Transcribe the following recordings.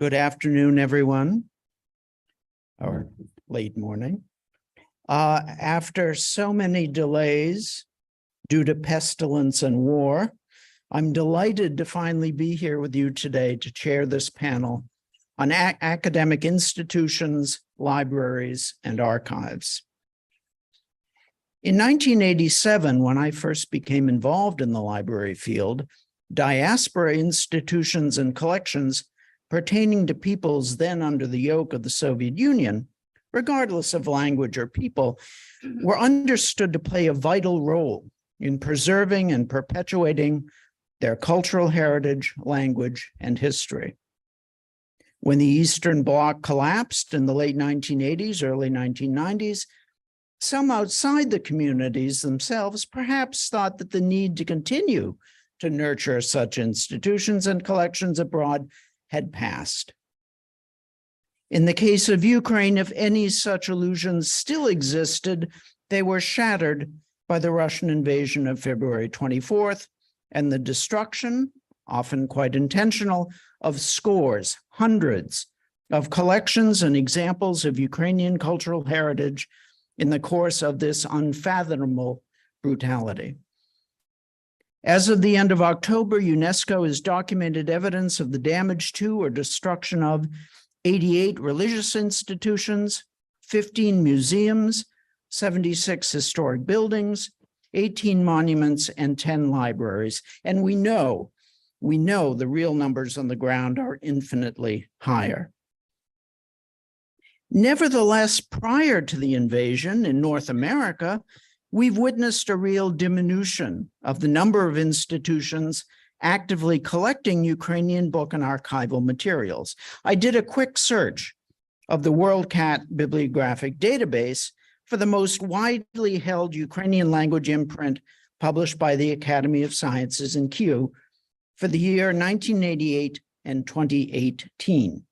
Good afternoon, everyone, or late morning. After so many delays due to pestilence and war, I'm delighted to finally be here with you today to chair this panel on academic institutions, libraries, and archives. In 1987, when I first became involved in the library field, diaspora institutions and collections pertaining to peoples then under the yoke of the Soviet Union, regardless of language or people, were understood to play a vital role in preserving and perpetuating their cultural heritage, language, and history. When the Eastern Bloc collapsed in the late 1980s, early 1990s, some outside the communities themselves perhaps thought that the need to continue to nurture such institutions and collections abroad had passed. In the case of Ukraine, if any such illusions still existed, they were shattered by the Russian invasion of February 24th and the destruction, often quite intentional, of scores, hundreds of collections and examples of Ukrainian cultural heritage in the course of this unfathomable brutality. As of the end of October, UNESCO has documented evidence of the damage to or destruction of 88 religious institutions, 15 museums, 76 historic buildings, 18 monuments, and 10 libraries. And we know the real numbers on the ground are infinitely higher. Nevertheless, prior to the invasion in North America, we've witnessed a real diminution of the number of institutions actively collecting Ukrainian book and archival materials. I did a quick search of the WorldCat bibliographic database for the most widely held Ukrainian language imprint published by the Academy of Sciences in Kyiv for the year 1988 and 2018.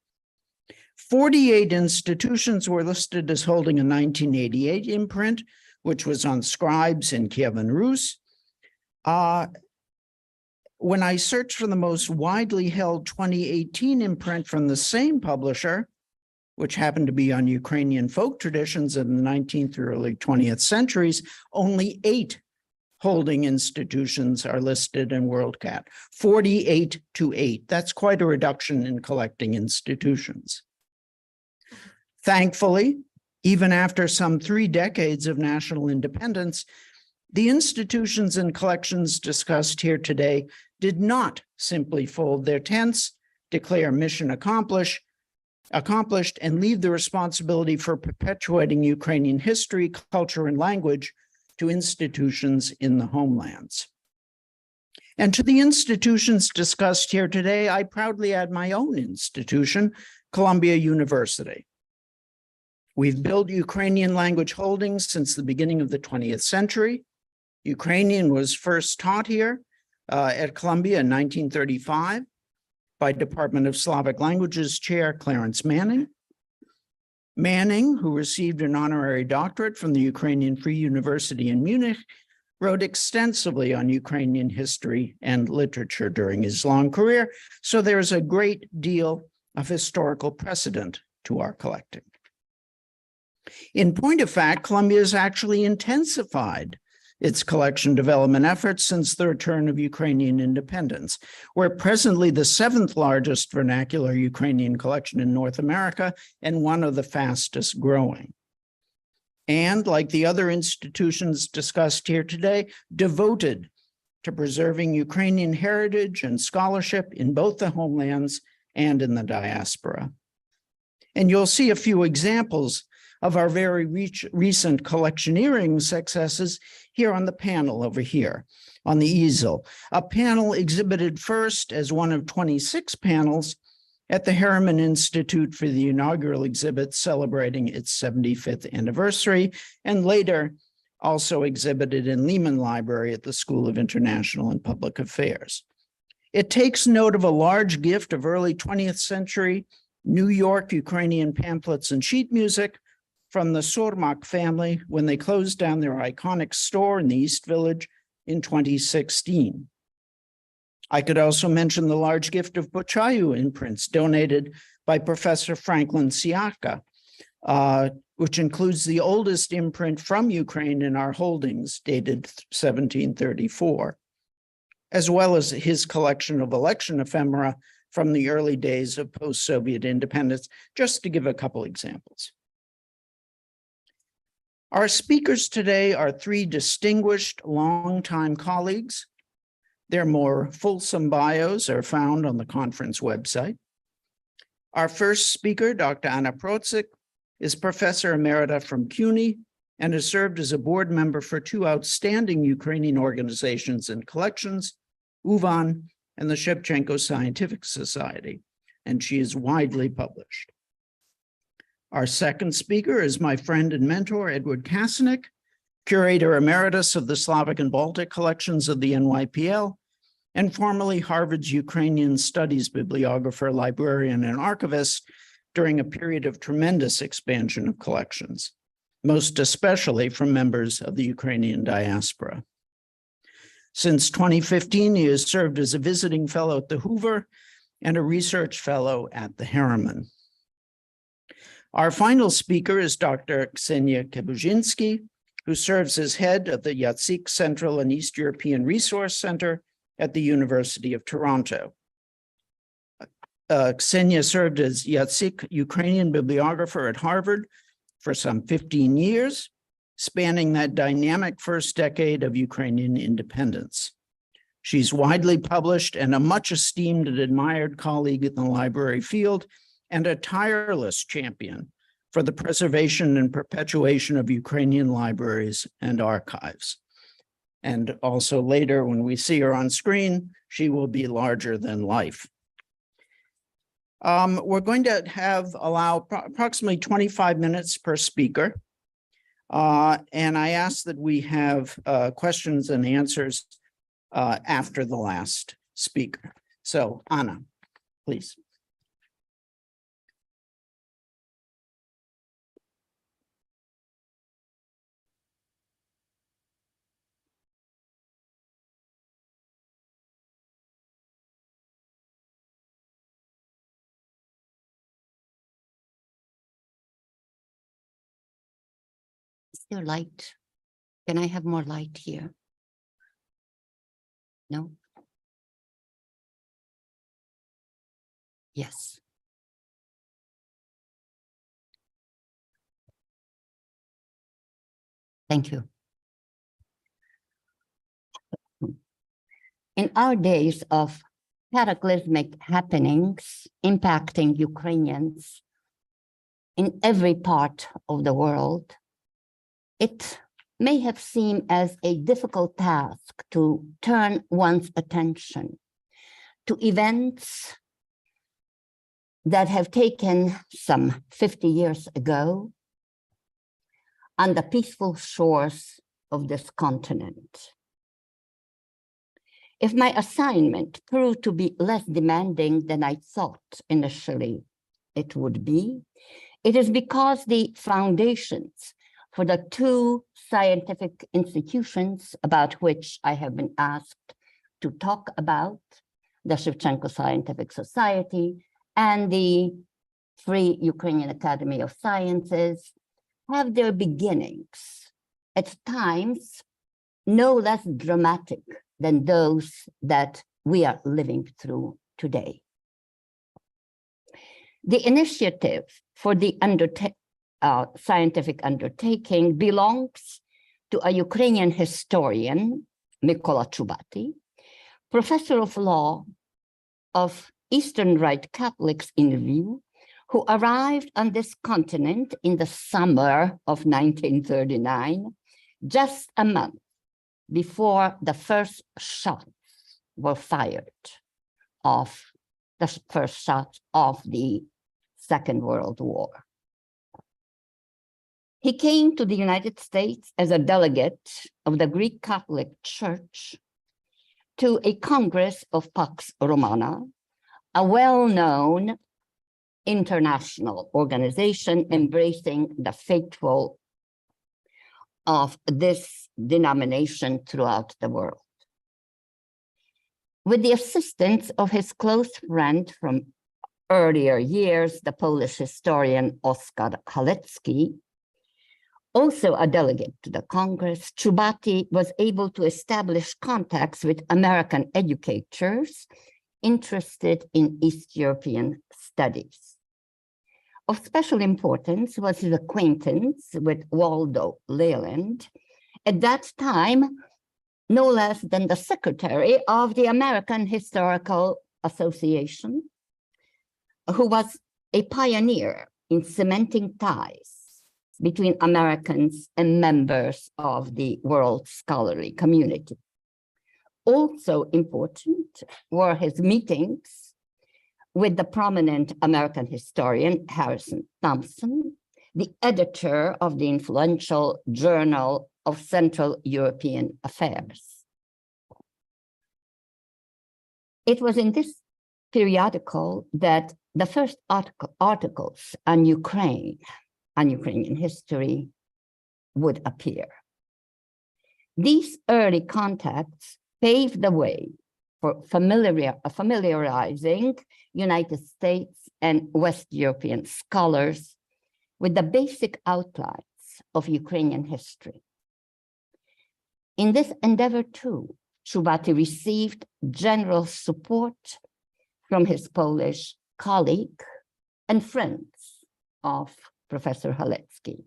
48 institutions were listed as holding a 1988 imprint, which was on scribes in Kiev and Rus. When I searched for the most widely held 2018 imprint from the same publisher, which happened to be on Ukrainian folk traditions in the 19th through early 20th centuries, only 8 holding institutions are listed in WorldCat, 48 to 8. That's quite a reduction in collecting institutions. Thankfully, even after some 3 decades of national independence, the institutions and collections discussed here today did not simply fold their tents, declare mission accomplished, and leave the responsibility for perpetuating Ukrainian history, culture, and language to institutions in the homelands. And to the institutions discussed here today, I proudly add my own institution, Columbia University. We've built Ukrainian language holdings since the beginning of the 20th century. Ukrainian was first taught here at Columbia in 1935 by Department of Slavic Languages Chair Clarence Manning. Manning, who received an honorary doctorate from the Ukrainian Free University in Munich, wrote extensively on Ukrainian history and literature during his long career, so there is a great deal of historical precedent to our collecting. In point of fact, Columbia has actually intensified its collection development efforts since the return of Ukrainian independence. We're presently the 7th largest vernacular Ukrainian collection in North America and one of the fastest growing. And like the other institutions discussed here today, devoted to preserving Ukrainian heritage and scholarship in both the homelands and in the diaspora. And you'll see a few examples of our very recent collectioneering successes here on the panel over here on the easel. A panel exhibited first as one of 26 panels at the Harriman Institute for the inaugural exhibit celebrating its 75th anniversary, and later also exhibited in Lehman Library at the School of International and Public Affairs. It takes note of a large gift of early 20th century New York Ukrainian pamphlets and sheet music from the Surmak family when they closed down their iconic store in the East Village in 2016. I could also mention the large gift of Bochayu imprints donated by Professor Franklin Siaka, which includes the oldest imprint from Ukraine in our holdings, dated 1734, as well as his collection of election ephemera from the early days of post-Soviet independence, just to give a couple examples. Our speakers today are three distinguished longtime colleagues. Their more fulsome bios are found on the conference website. Our first speaker, Dr. Anna Protsik, is Professor Emerita from CUNY and has served as a board member for two outstanding Ukrainian organizations and collections, UVAN and the Shevchenko Scientific Society, and she is widely published. Our second speaker is my friend and mentor, Edward Kasanik, Curator Emeritus of the Slavic and Baltic collections of the NYPL, and formerly Harvard's Ukrainian Studies bibliographer, librarian, and archivist during a period of tremendous expansion of collections, most especially from members of the Ukrainian diaspora. Since 2015, he has served as a visiting fellow at the Hoover and a research fellow at the Harriman. Our final speaker is Dr. Ksenia Kebuzinski, who serves as head of the Yatsyk Central and East European Resource Center at the University of Toronto. Ksenia served as Yatsyk Ukrainian bibliographer at Harvard for some 15 years, spanning that dynamic first decade of Ukrainian independence. She's widely published and a much esteemed and admired colleague in the library field and a tireless champion for the preservation and perpetuation of Ukrainian libraries and archives. And also later, when we see her on screen, she will be larger than life. We're going to allow approximately 25 minutes per speaker. And I ask that we have questions and answers after the last speaker. So Anna, please. Your light. Can I have more light here? No? Yes. Thank you. In our days of cataclysmic happenings impacting Ukrainians in every part of the world, it may have seemed as a difficult task to turn one's attention to events that have taken some 50 years ago on the peaceful shores of this continent. If my assignment proved to be less demanding than I thought initially it would be, it is because the foundations for the two scientific institutions about which I have been asked to talk about, the Shevchenko Scientific Society and the Free Ukrainian Academy of Sciences, have their beginnings at times no less dramatic than those that we are living through today. The initiative for the scientific undertaking belongs to a Ukrainian historian, Mykola Chubati, professor of law of Eastern Rite Catholics in Lviv, who arrived on this continent in the summer of 1939, just a month before the first shots were fired of the first shots of the Second World War. He came to the United States as a delegate of the Greek Catholic Church to a Congress of Pax Romana, a well-known international organization embracing the faithful of this denomination throughout the world. With the assistance of his close friend from earlier years, the Polish historian Oskar Halecki, also a delegate to the Congress, Czubaty was able to establish contacts with American educators interested in East European studies. Of special importance was his acquaintance with Waldo Leland, at that time no less than the secretary of the American Historical Association, who was a pioneer in cementing ties between Americans and members of the world scholarly community. Also important were his meetings with the prominent American historian Harrison Thompson, the editor of the influential Journal of Central European Affairs. It was in this periodical that the first articles on Ukrainian history would appear. These early contacts paved the way for familiarizing United States and West European scholars with the basic outlines of Ukrainian history. In this endeavor, too, Czubaty received general support from his Polish colleague and friends of Professor Halecki.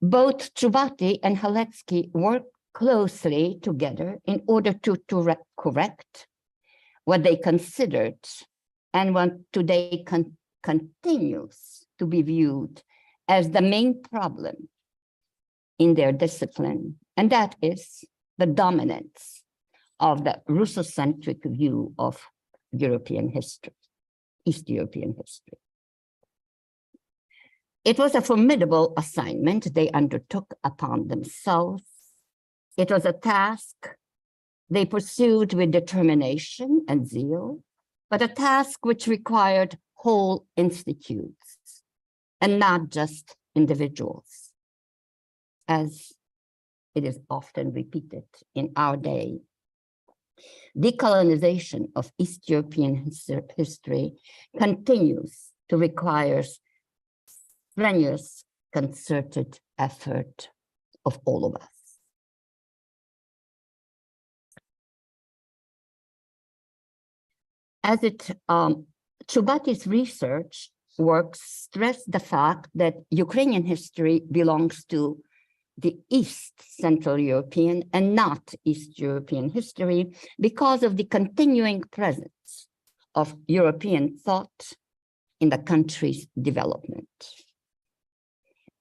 Both Czubaty and Halecki worked closely together in order to correct what they considered and what today continues to be viewed as the main problem in their discipline, and that is the dominance of the Russocentric view of European history, East European history. It was a formidable assignment they undertook upon themselves. It was a task they pursued with determination and zeal, but a task which required whole institutes and not just individuals, as it is often repeated in our day. Decolonization of East European history continues to require strenuous, concerted effort of all of us. As Czubaty's research work stressed the fact that Ukrainian history belongs to the East Central European and not East European history because of the continuing presence of European thought in the country's development.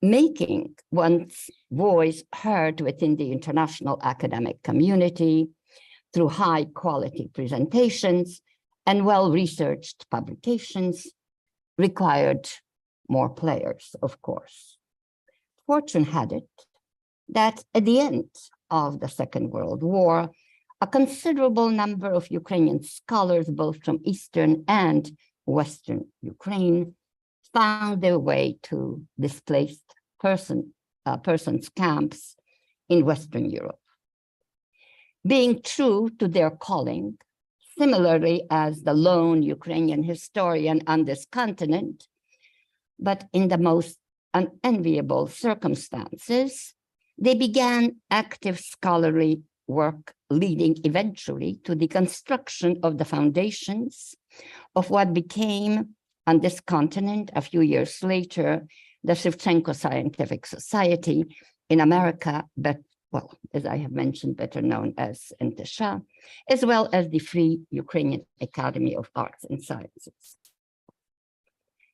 Making one's voice heard within the international academic community through high-quality presentations and well-researched publications required more players, of course. Fortune had it that at the end of the Second World War, a considerable number of Ukrainian scholars, both from Eastern and Western Ukraine, found their way to displaced persons camps in Western Europe. Being true to their calling, similarly as the lone Ukrainian historian on this continent, but in the most unenviable circumstances, they began active scholarly work leading eventually to the construction of the foundations of what became on this continent a few years later, the Shevchenko Scientific Society in America, but well, as I have mentioned, better known as NTSH, as well as the Free Ukrainian Academy of Arts and Sciences.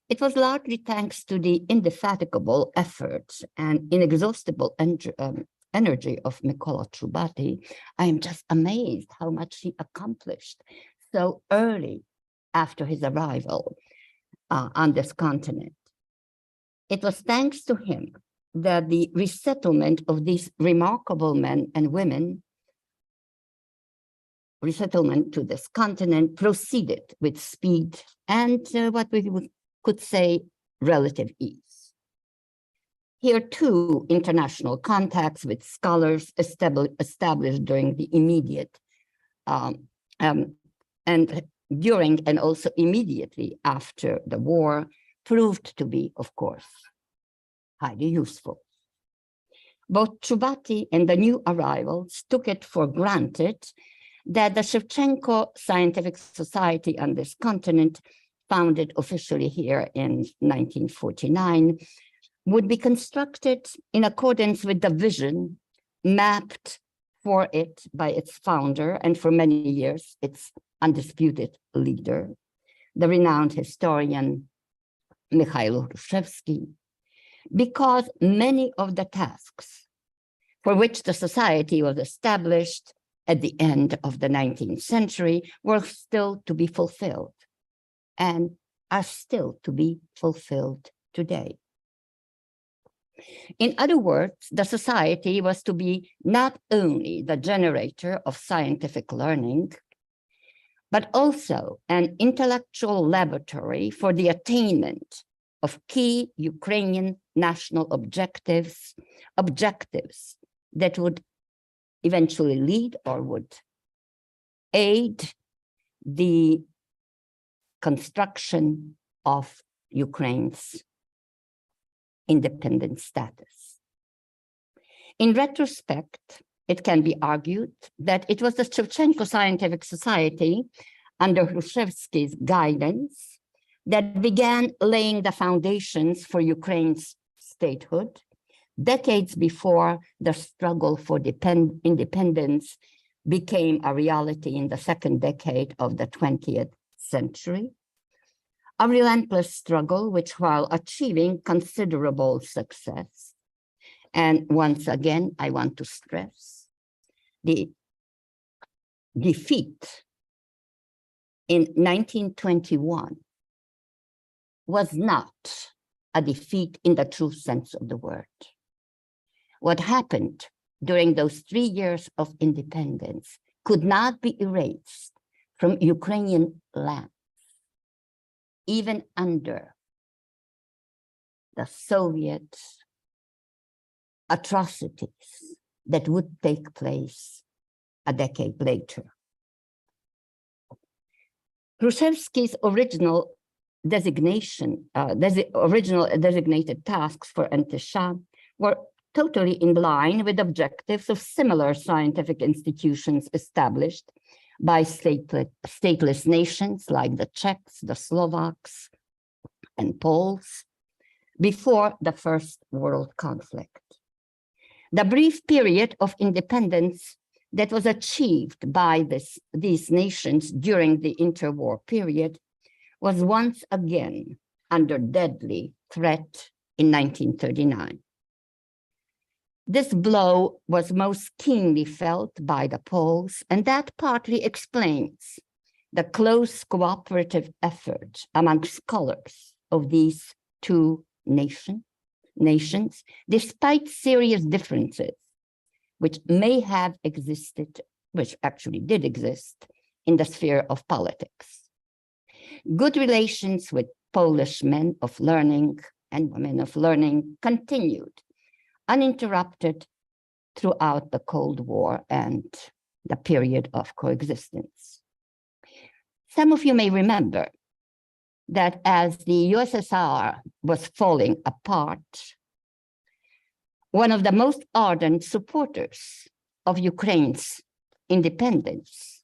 It was largely thanks to the indefatigable efforts and inexhaustible energy of Mykola Czubaty. I am just amazed how much he accomplished so early after his arrival on this continent. It was thanks to him that the resettlement of these remarkable men and women, resettlement to this continent, proceeded with speed and what we could say relative ease. Here too, international contacts with scholars established during the immediate and during and also immediately after the war proved to be, of course, highly useful. Both Chubati and the new arrivals took it for granted that the Shevchenko Scientific Society on this continent, founded officially here in 1949, would be constructed in accordance with the vision mapped for it by its founder and for many years its undisputed leader, the renowned historian Mikhail Hrushevsky, because many of the tasks for which the society was established at the end of the 19th century were still to be fulfilled and are still to be fulfilled today. In other words, the society was to be not only the generator of scientific learning, but also an intellectual laboratory for the attainment of key Ukrainian national objectives that would eventually lead or would aid the construction of Ukraine's independent status. In retrospect, it can be argued that it was the Shevchenko Scientific Society under Hrushevsky's guidance that began laying the foundations for Ukraine's statehood decades before the struggle for independence became a reality in the second decade of the 20th century. A relentless struggle which, while achieving considerable success, and once again, I want to stress, the defeat in 1921 was not a defeat in the true sense of the word. What happened during those 3 years of independence could not be erased from Ukrainian land, even under the Soviet atrocities that would take place a decade later. Hrushevsky's original designated tasks for NTSHA were totally in line with objectives of similar scientific institutions established by stateless nations like the Czechs, the Slovaks, and Poles before the First World Conflict. The brief period of independence that was achieved by these nations during the interwar period was once again under deadly threat in 1939. This blow was most keenly felt by the Poles, and that partly explains the close cooperative effort among scholars of these two nations, despite serious differences which may have existed, which actually did exist, in the sphere of politics. Good relations with Polish men of learning and women of learning continued uninterrupted throughout the Cold War and the period of coexistence. Some of you may remember that as the USSR was falling apart, one of the most ardent supporters of Ukraine's independence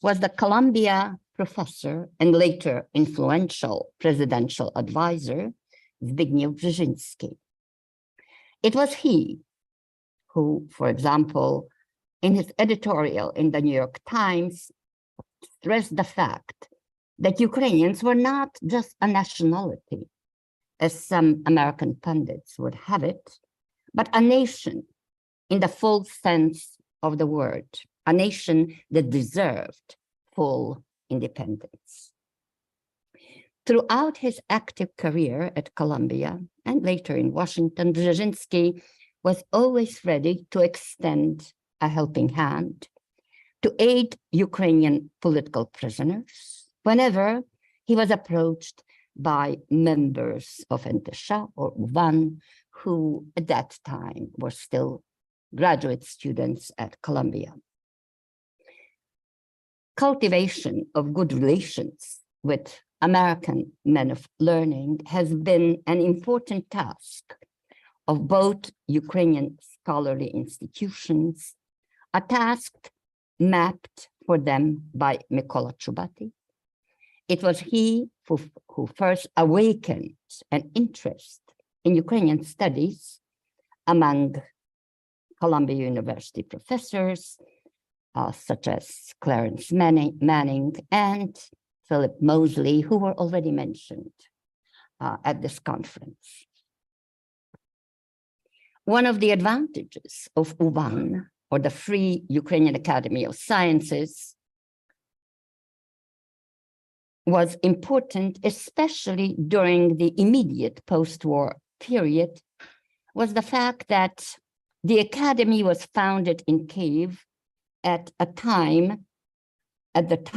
was the Columbia professor and later influential presidential advisor, Zbigniew Brzezinski. It was he who, for example, in his editorial in the New York Times, stressed the fact that Ukrainians were not just a nationality, as some American pundits would have it, but a nation in the full sense of the word, a nation that deserved full independence. Throughout his active career at Columbia and later in Washington, Brzezinski was always ready to extend a helping hand to aid Ukrainian political prisoners whenever he was approached by members of NTSHA or UVAN, who at that time were still graduate students at Columbia. cultivation of good relations with American men of learning has been an important task of both Ukrainian scholarly institutions, a task mapped for them by Mykola Chubati. It was he who first awakened an interest in Ukrainian studies among Columbia University professors, such as Clarence Manning and Philip Mosley, who were already mentioned at this conference. One of the advantages of UVAN, or the Free Ukrainian Academy of Sciences, was important, especially during the immediate post-war period, was the fact that the academy was founded in Kyiv at the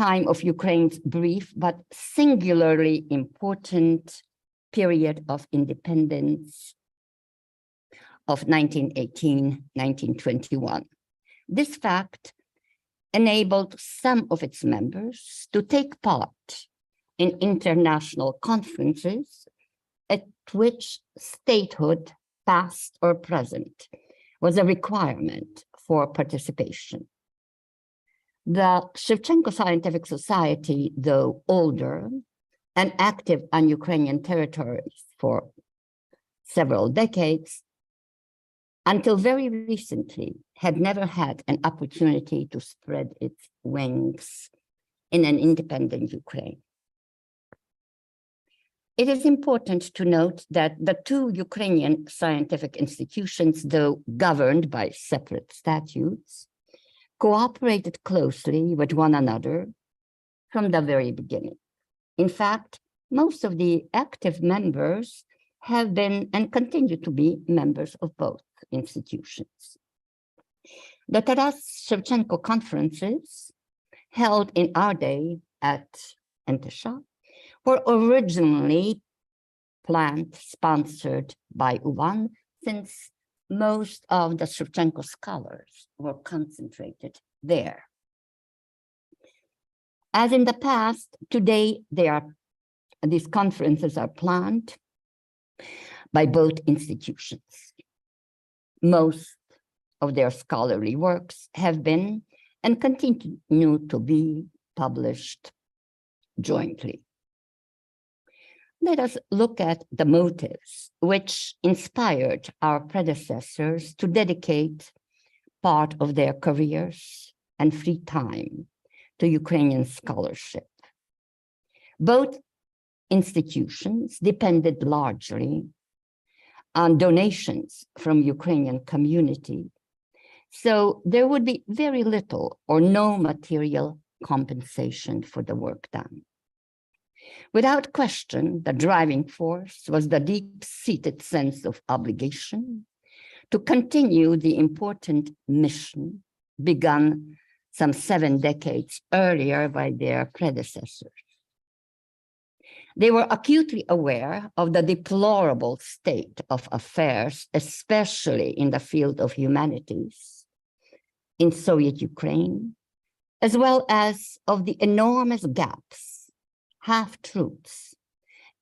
time of Ukraine's brief but singularly important period of independence of 1918-1921. This fact enabled some of its members to take part in international conferences at which statehood, past or present, was a requirement for participation. The Shevchenko Scientific Society, though older and active on Ukrainian territories for several decades, until very recently had never had an opportunity to spread its wings in an independent Ukraine. It is important to note that the two Ukrainian scientific institutions, though governed by separate statutes, cooperated closely with one another from the very beginning. In fact, most of the active members have been and continue to be members of both institutions. The Taras Shevchenko conferences held in our day at Entesha were originally planned, sponsored by UVAN, since most of the Shevchenko scholars were concentrated there. As in the past, today these conferences are planned by both institutions. Most of their scholarly works have been and continue to be published jointly. Let us look at the motives which inspired our predecessors to dedicate part of their careers and free time to Ukrainian scholarship. Both institutions depended largely on donations from Ukrainian community, so there would be very little or no material compensation for the work done. Without question, the driving force was the deep-seated sense of obligation to continue the important mission begun some 7 decades earlier by their predecessors. They were acutely aware of the deplorable state of affairs, especially in the field of humanities, in Soviet Ukraine, as well as of the enormous gaps, half-truths,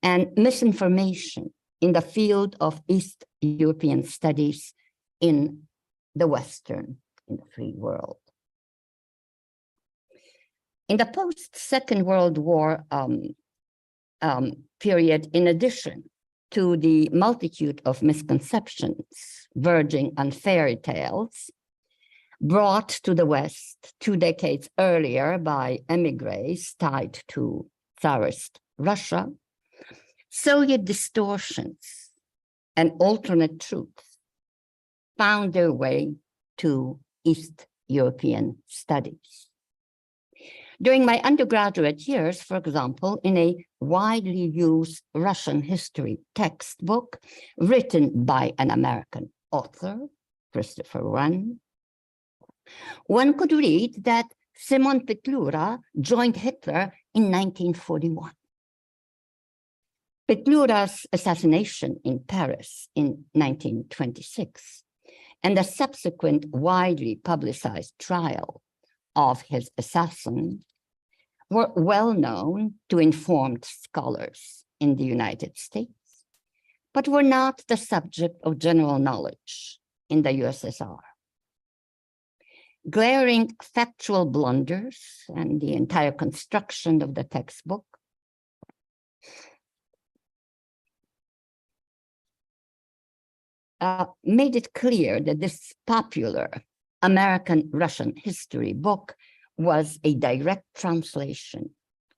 and misinformation in the field of East European studies in the free world. In the post-Second World War period, in addition to the multitude of misconceptions verging on fairy tales brought to the West 2 decades earlier by emigres tied to Tsarist Russia, Soviet distortions and alternate truths found their way to East European studies. During my undergraduate years, for example, in a widely used Russian history textbook written by an American author, Christopher Wren, one could read that Simon Petlura joined Hitler in 1941. Petlura's assassination in Paris in 1926 and the subsequent widely publicized trial of his assassin were well known to informed scholars in the United States, but were not the subject of general knowledge in the USSR. Glaring factual blunders and the entire construction of the textbook made it clear that this popular American-Russian history book was a direct translation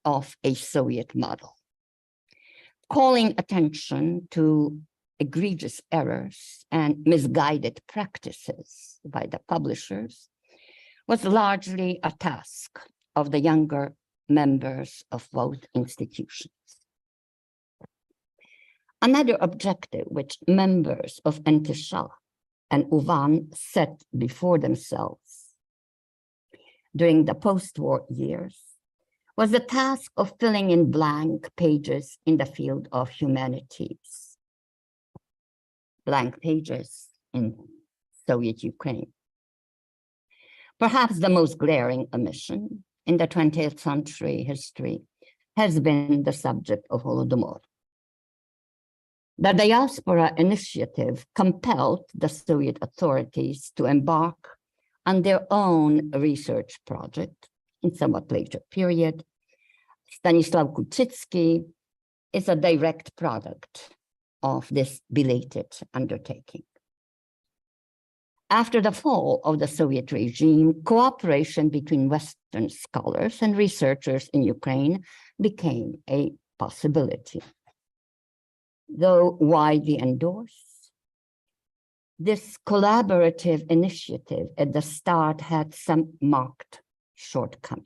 of a Soviet model, calling attention to egregious errors and misguided practices by the publishers was largely a task of the younger members of both institutions. Another objective which members of Entisha and UVAN set before themselves during the post-war years was the task of filling in blank pages in the field of humanities. Blank pages in Soviet Ukraine. Perhaps the most glaring omission in the 20th century history has been the subject of Holodomor. The Diaspora initiative compelled the Soviet authorities to embark on their own research project in somewhat later period. Stanislaw Kuczycki is a direct product of this belated undertaking. After the fall of the Soviet regime, cooperation between Western scholars and researchers in Ukraine became a possibility. Though widely endorsed, this collaborative initiative at the start had some marked shortcomings.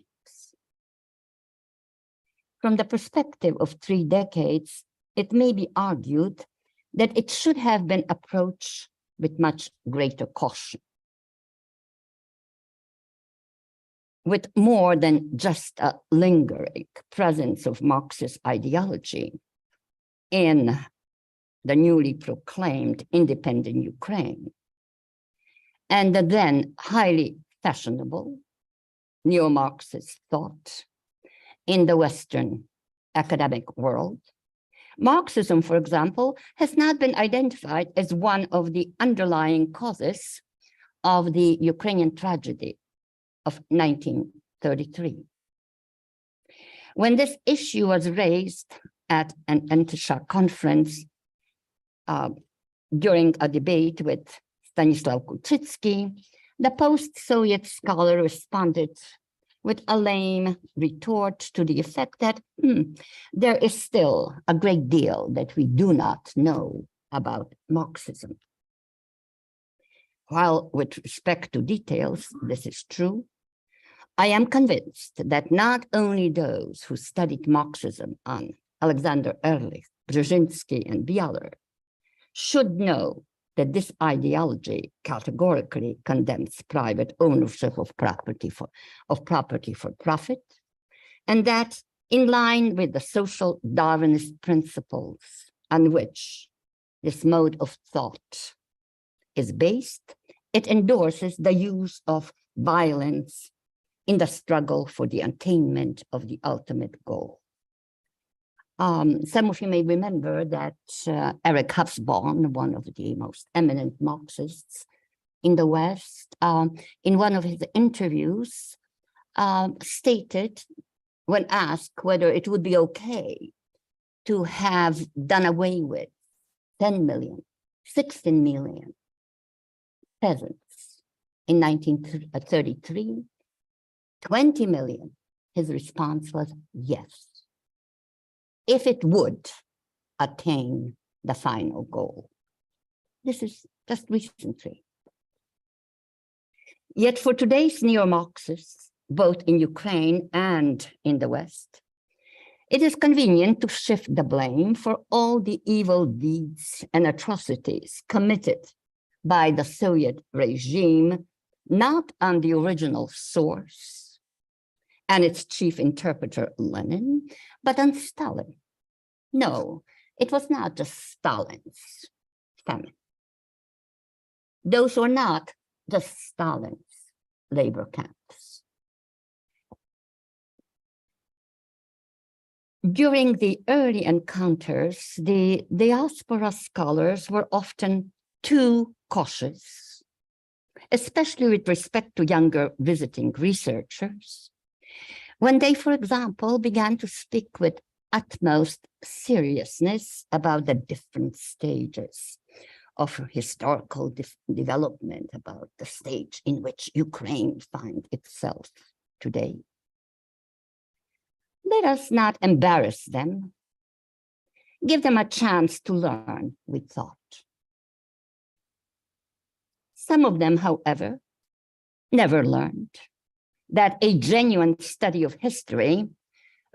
From the perspective of 3 decades, it may be argued that it should have been approached with much greater caution, with more than just a lingering presence of Marxist ideology in the newly proclaimed independent Ukraine, and the then highly fashionable neo-Marxist thought in the Western academic world. Marxism, for example, has not been identified as one of the underlying causes of the Ukrainian tragedy of 1933. When this issue was raised at an Entisha conference during a debate with Stanislaw Kuczycki, the post-Soviet scholar responded with a lame retort to the effect that there is still a great deal that we do not know about Marxism. While with respect to details, this is true, I am convinced that not only those who studied Marxism on Alexander Ehrlich, Brzezinski, and Bialer should know that this ideology categorically condemns private ownership of property for profit, and that in line with the social Darwinist principles on which this mode of thought is based, it endorses the use of violence in the struggle for the attainment of the ultimate goal. Some of you may remember that Eric Hobsbawm, one of the most eminent Marxists in the West, in one of his interviews, stated, when asked whether it would be okay to have done away with 10 million, 16 million peasants in 1933, 20 million, his response was yes, if it would attain the final goal. This is just recently. Yet for today's neo-Marxists, both in Ukraine and in the West, it is convenient to shift the blame for all the evil deeds and atrocities committed by the Soviet regime, not on the original source and its chief interpreter, Lenin, but on Stalin. No, it was not just Stalin's famine. Those were not just Stalin's labor camps. During the early encounters, the diaspora scholars were often too cautious, especially with respect to younger visiting researchers, when they, for example, began to speak with utmost seriousness about the different stages of historical development, about the stage in which Ukraine finds itself today. Let us not embarrass them. Give them a chance to learn, we thought. Some of them, however, never learned that a genuine study of history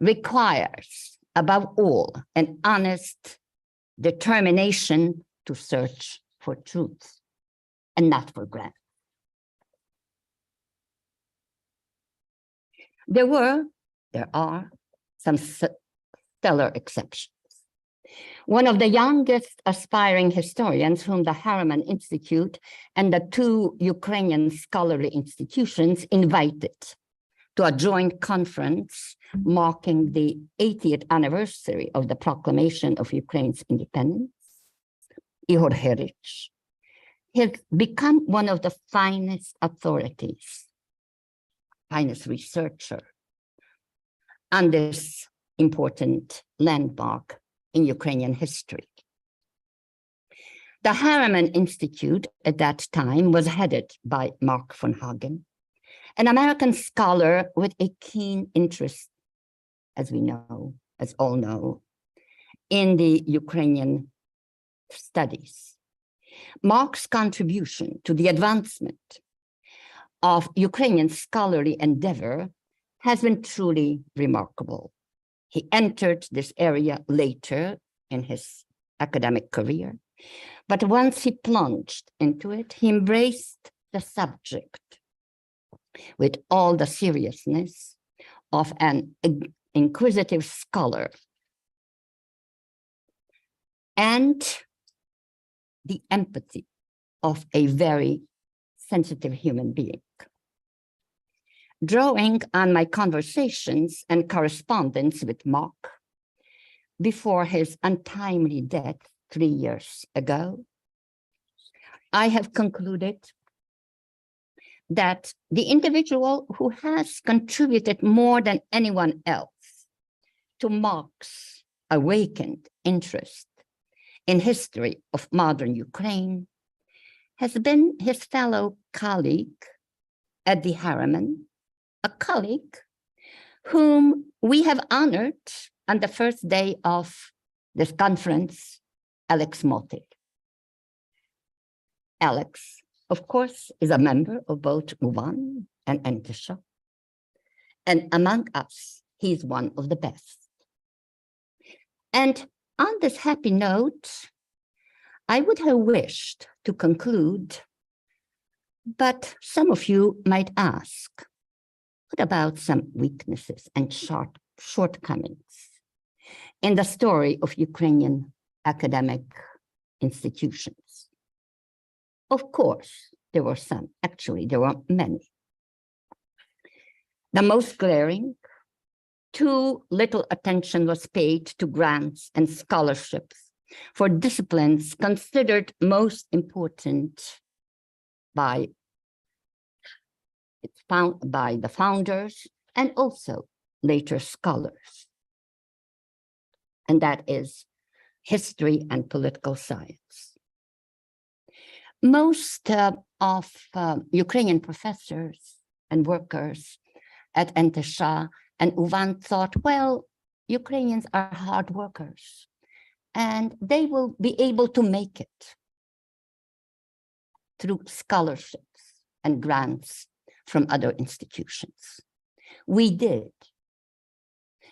requires, above all, an honest determination to search for truth and not for granted. There are some stellar exceptions. One of the youngest aspiring historians whom the Harriman Institute and the two Ukrainian scholarly institutions invited to a joint conference marking the 80th anniversary of the proclamation of Ukraine's independence, Ihor Herich, has become one of the finest authorities, finest researcher on this important landmark in Ukrainian history. The Harriman Institute at that time was headed by Mark von Hagen, an American scholar with a keen interest, as we know, as all know, in the Ukrainian studies. Mark's contribution to the advancement of Ukrainian scholarly endeavor has been truly remarkable. He entered this area later in his academic career, but once he plunged into it, he embraced the subject with all the seriousness of an inquisitive scholar and the empathy of a very sensitive human being. Drawing on my conversations and correspondence with Mark before his untimely death 3 years ago, I have concluded that the individual who has contributed more than anyone else to Mark's awakened interest in history of modern Ukraine has been his fellow colleague at the Harriman, a colleague whom we have honored on the first day of this conference, Alex Motig. Alex, of course, is a member of both UVAN and Entesha, and among us, he's one of the best. And on this happy note, I would have wished to conclude, but some of you might ask, what about some weaknesses and shortcomings in the story of Ukrainian academic institutions? Of course, there were some. Actually, there were many. The most glaring, too little attention was paid to grants and scholarships for disciplines considered most important by the founders and also later scholars. And that is history and political science. Most of Ukrainian professors and workers at Entesha and UVAN thought, well, Ukrainians are hard workers and they will be able to make it through scholarships and grants from other institutions. We did,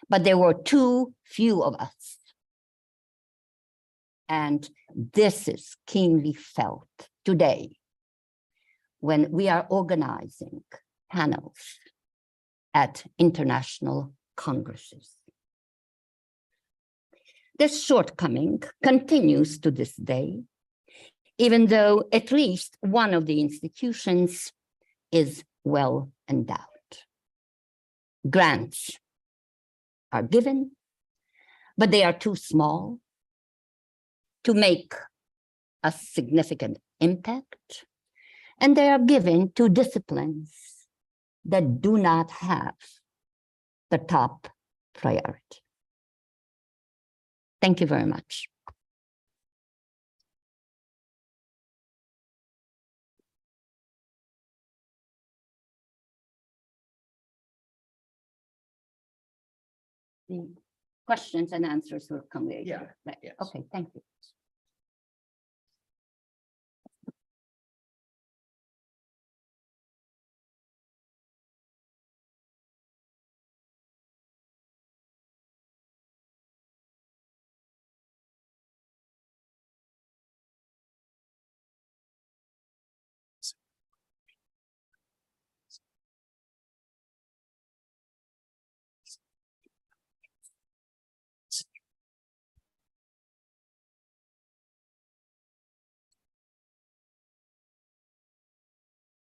but there were too few of us. And this is keenly felt today when we are organizing panels at international congresses. This shortcoming continues to this day, even though at least one of the institutions is well endowed. Grants are given, but they are too small to make a significant impact, and they are given to disciplines that do not have the top priority. Thank you very much. The questions and answers will come later. Yeah, Right. yes. Okay, thank you.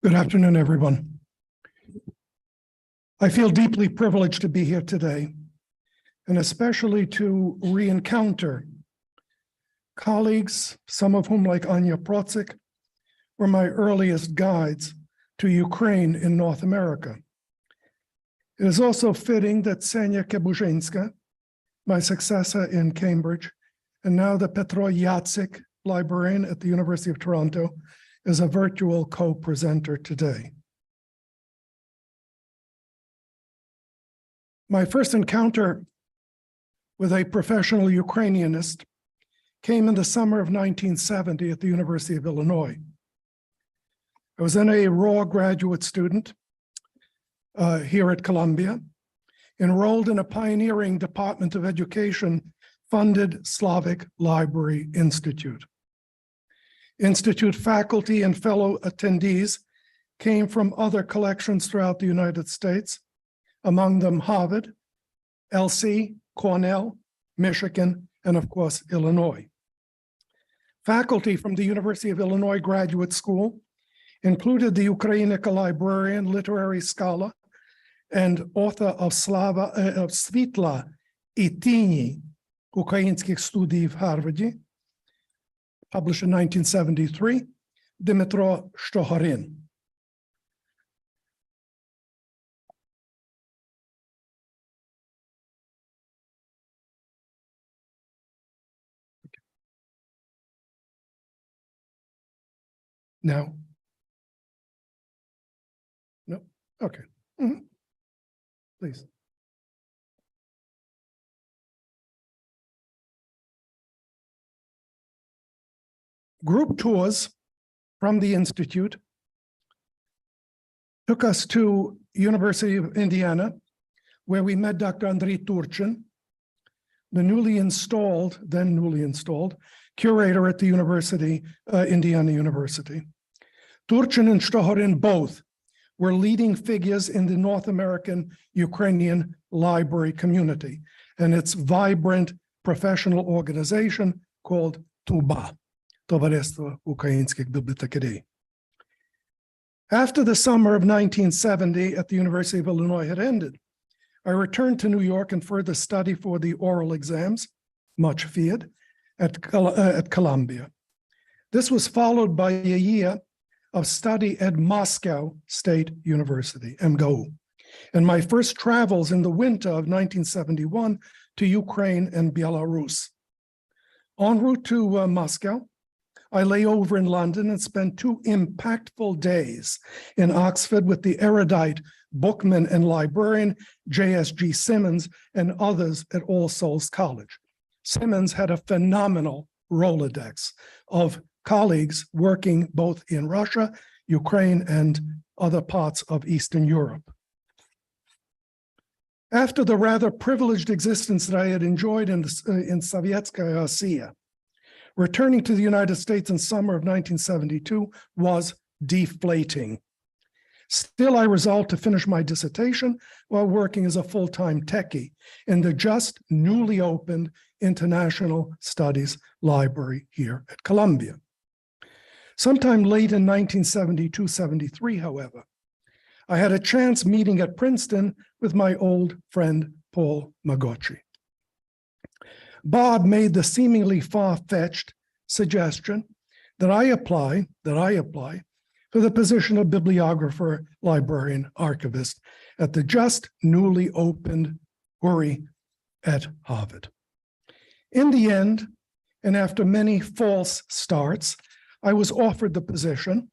Good afternoon, everyone. I feel deeply privileged to be here today, and especially to re-encounter colleagues, some of whom, like Anya Procik, were my earliest guides to Ukraine in North America. It is also fitting that Ksenia Kebuzynska, my successor in Cambridge, and now the Petro Jacek librarian at the University of Toronto, is a virtual co-presenter today. My first encounter with a professional Ukrainianist came in the summer of 1970 at the University of Illinois. I was then a raw graduate student here at Columbia, enrolled in a pioneering Department of Education-funded Slavic Library Institute. Institute faculty and fellow attendees came from other collections throughout the United States, among them Harvard, LC, Cornell, Michigan, and of course, Illinois. Faculty from the University of Illinois Graduate School included the Ukrainica librarian, literary scholar, and author of Світла і тіні українських студій в Гарварді, published in 1973, Дмитро Штогорин. Now? No? Okay. Please. Group tours from the Institute took us to University of Indiana, where we met Dr. Andriy Turchin, the then newly installed, curator at the Indiana University. Turchin and Shtohorin both were leading figures in the North American Ukrainian library community and its vibrant professional organization called TUBA, Товариство Українських бібліотекарів. After the summer of 1970 at the University of Illinois had ended, I returned to New York and further study for the oral exams, much feared, at Columbia. This was followed by a year of study at Moscow State University, MGU, and my first travels in the winter of 1971 to Ukraine and Belarus. En route to Moscow, I lay over in London and spent 2 impactful days in Oxford with the erudite bookman and librarian J.S.G. Simmons and others at All Souls College. Simmons had a phenomenal Rolodex of colleagues working both in Russia, Ukraine, and other parts of Eastern Europe. After the rather privileged existence that I had enjoyed in Sovietskaya Rossiya, returning to the United States in summer of 1972 was deflating. Still, I resolved to finish my dissertation while working as a full-time techie in the just newly opened International Studies Library here at Columbia. Sometime late in 1972-73, however, I had a chance meeting at Princeton with my old friend, Paul Magocsi. Bob made the seemingly far-fetched suggestion that I apply for the position of bibliographer, librarian, archivist at the just newly opened URI at Harvard. In the end, and after many false starts, I was offered the position,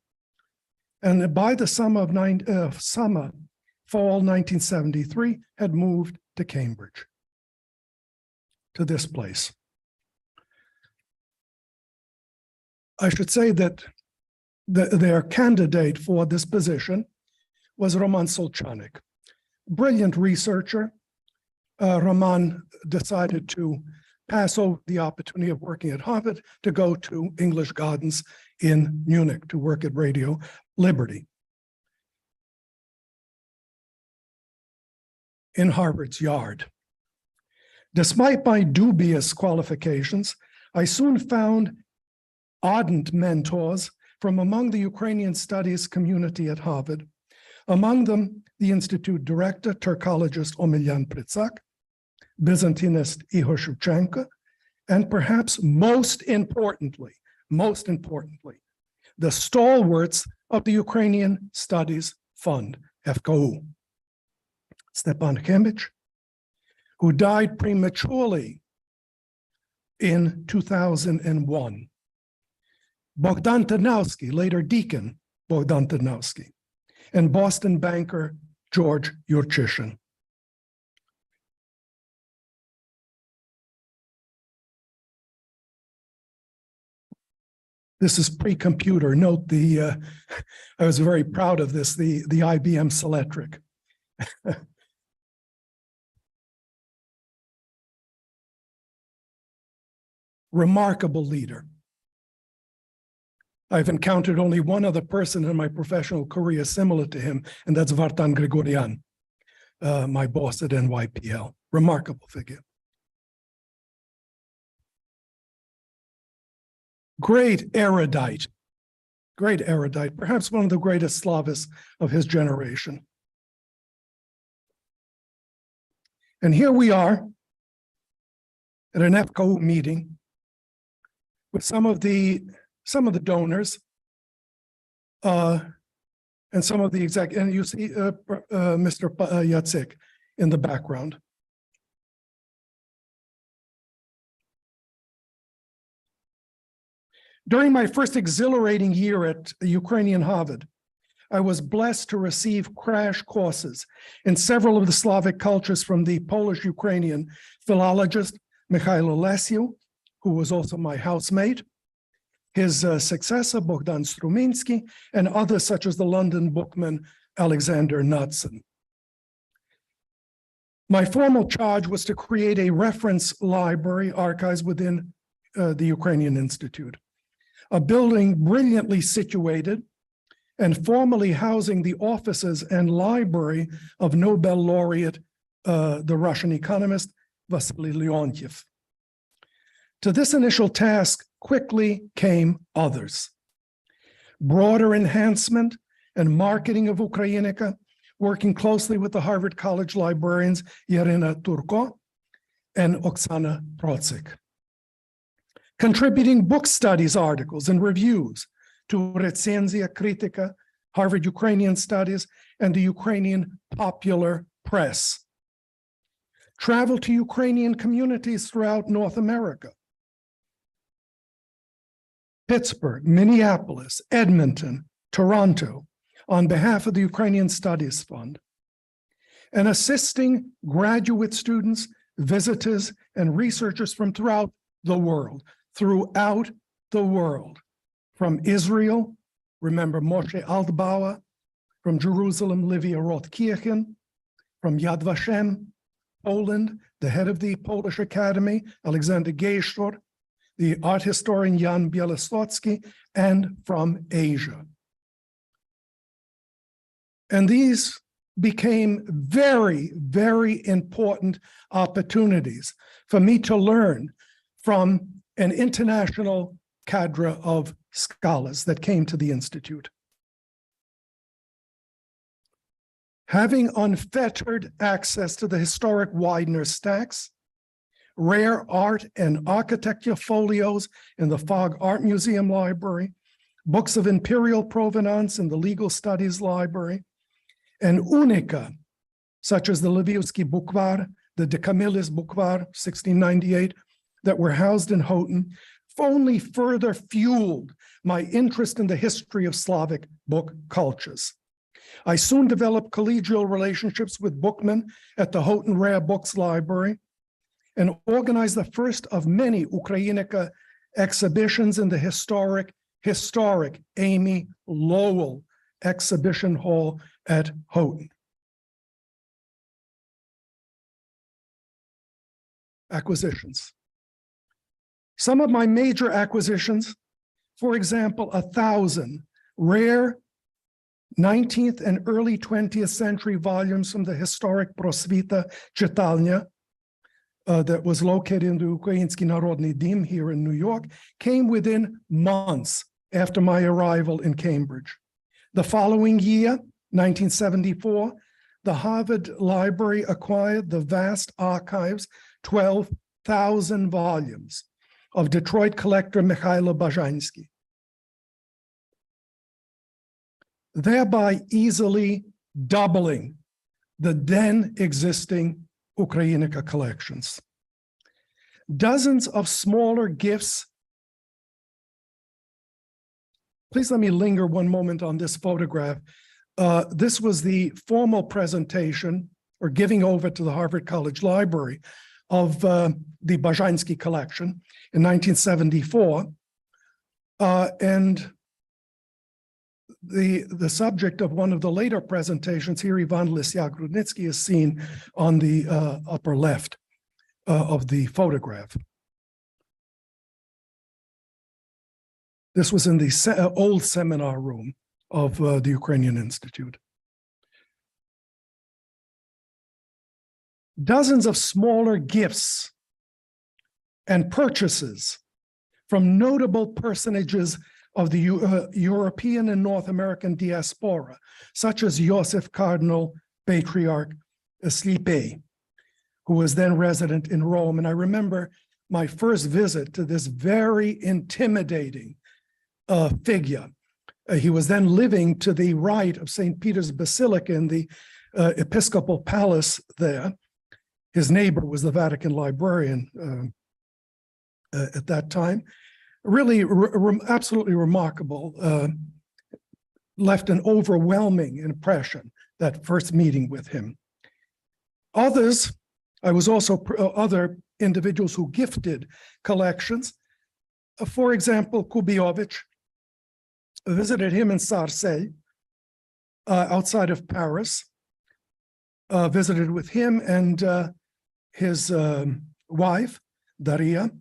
and by the fall 1973, had moved to Cambridge, to this place. I should say that their candidate for this position was Roman Solchanik, brilliant researcher. Roman decided to pass over the opportunity of working at Harvard to go to English Gardens in Munich to work at Radio Liberty. In Harvard's yard. Despite my dubious qualifications, I soon found ardent mentors from among the Ukrainian studies community at Harvard, among them the Institute director, Turkologist Omilyan Pritsak, Byzantinist Ihor Shevchenko, and perhaps most importantly, the stalwarts of the Ukrainian Studies Fund, FKU. Stepan Khemich, who died prematurely in 2001. Bogdan Tarnowski, later Deacon Bogdan Tarnowski, and Boston banker George Yurchishin. This is pre-computer. Note I was very proud of this, the IBM Selectric. Remarkable leader. I've encountered only one other person in my professional career similar to him, and that's Vartan Grigoryan, my boss at NYPL. Remarkable figure. Great erudite, perhaps one of the greatest Slavists of his generation. And here we are at an FKU meeting with some of the donors and some of the exec, and you see Mr. Yatsik in the background. During my first exhilarating year at Ukrainian Harvard, I was blessed to receive crash courses in several of the Slavic cultures from the Polish-Ukrainian philologist Mikhailo Lesiu, who was also my housemate, his successor Bogdan Struminsky, and others such as the London bookman Alexander Knudsen. My formal charge was to create a reference library archives within the Ukrainian Institute, a building brilliantly situated and formally housing the offices and library of Nobel laureate, the Russian economist, Vasily Leontiev. To this initial task quickly came others. Broader enhancement and marketing of Ukrainica, working closely with the Harvard College librarians Yarina Turko and Oksana Protzik. Contributing book studies articles and reviews to Recenzia Kritika, Harvard Ukrainian Studies, and the Ukrainian Popular Press. Travel to Ukrainian communities throughout North America. Pittsburgh, Minneapolis, Edmonton, Toronto, on behalf of the Ukrainian Studies Fund, and assisting graduate students, visitors, and researchers from throughout the world, from Israel, remember Moshe Altbauer, from Jerusalem, Livia Roth-Kirchen, from Yad Vashem, Poland, the head of the Polish Academy, Alexander Gejsztor, the art historian Jan Bielostocki, and from Asia. And these became very, very important opportunities for me to learn from an international cadre of scholars that came to the Institute. Having unfettered access to the historic Widener stacks, rare art and architecture folios in the Fogg Art Museum Library, books of imperial provenance in the Legal Studies Library, and unica, such as the Lviovsky Bukvar, the De Camillis Bukvar, 1698, that were housed in Houghton, only further fueled my interest in the history of Slavic book cultures. I soon developed collegial relationships with bookmen at the Houghton Rare Books Library and organized the first of many Ukrainica exhibitions in the historic Amy Lowell Exhibition Hall at Houghton. Acquisitions. Some of my major acquisitions, for example, 1,000 rare 19th and early 20th century volumes from the historic Prosvita Chitalnya that was located in the Ukrainsky Narodny Dym here in New York, came within months after my arrival in Cambridge. The following year, 1974, the Harvard Library acquired the vast archives, 12,000 volumes, of Detroit collector Mikhailo Bazhansky, thereby easily doubling the then existing Ukrainica collections. Dozens of smaller gifts. Please let me linger one moment on this photograph. This was the formal presentation or giving over to the Harvard College Library of the Bazhansky collection in 1974. And the subject of one of the later presentations here, Ivan Lysyak-Rudnitsky, is seen on the upper left of the photograph. This was in the old seminar room of the Ukrainian Institute. Dozens of smaller gifts and purchases from notable personages of the European and North American diaspora, such as Joseph Cardinal Patriarch Slipe, who was then resident in Rome. And I remember my first visit to this very intimidating figure. He was then living to the right of St. Peter's Basilica in the Episcopal Palace there. His neighbor was the Vatican librarian at that time. Really, absolutely remarkable. Left an overwhelming impression, that first meeting with him. Others, I was also other individuals who gifted collections. For example, Kubiovich. I visited him in Sarcelles, outside of Paris. Visited with him and his wife, Daria.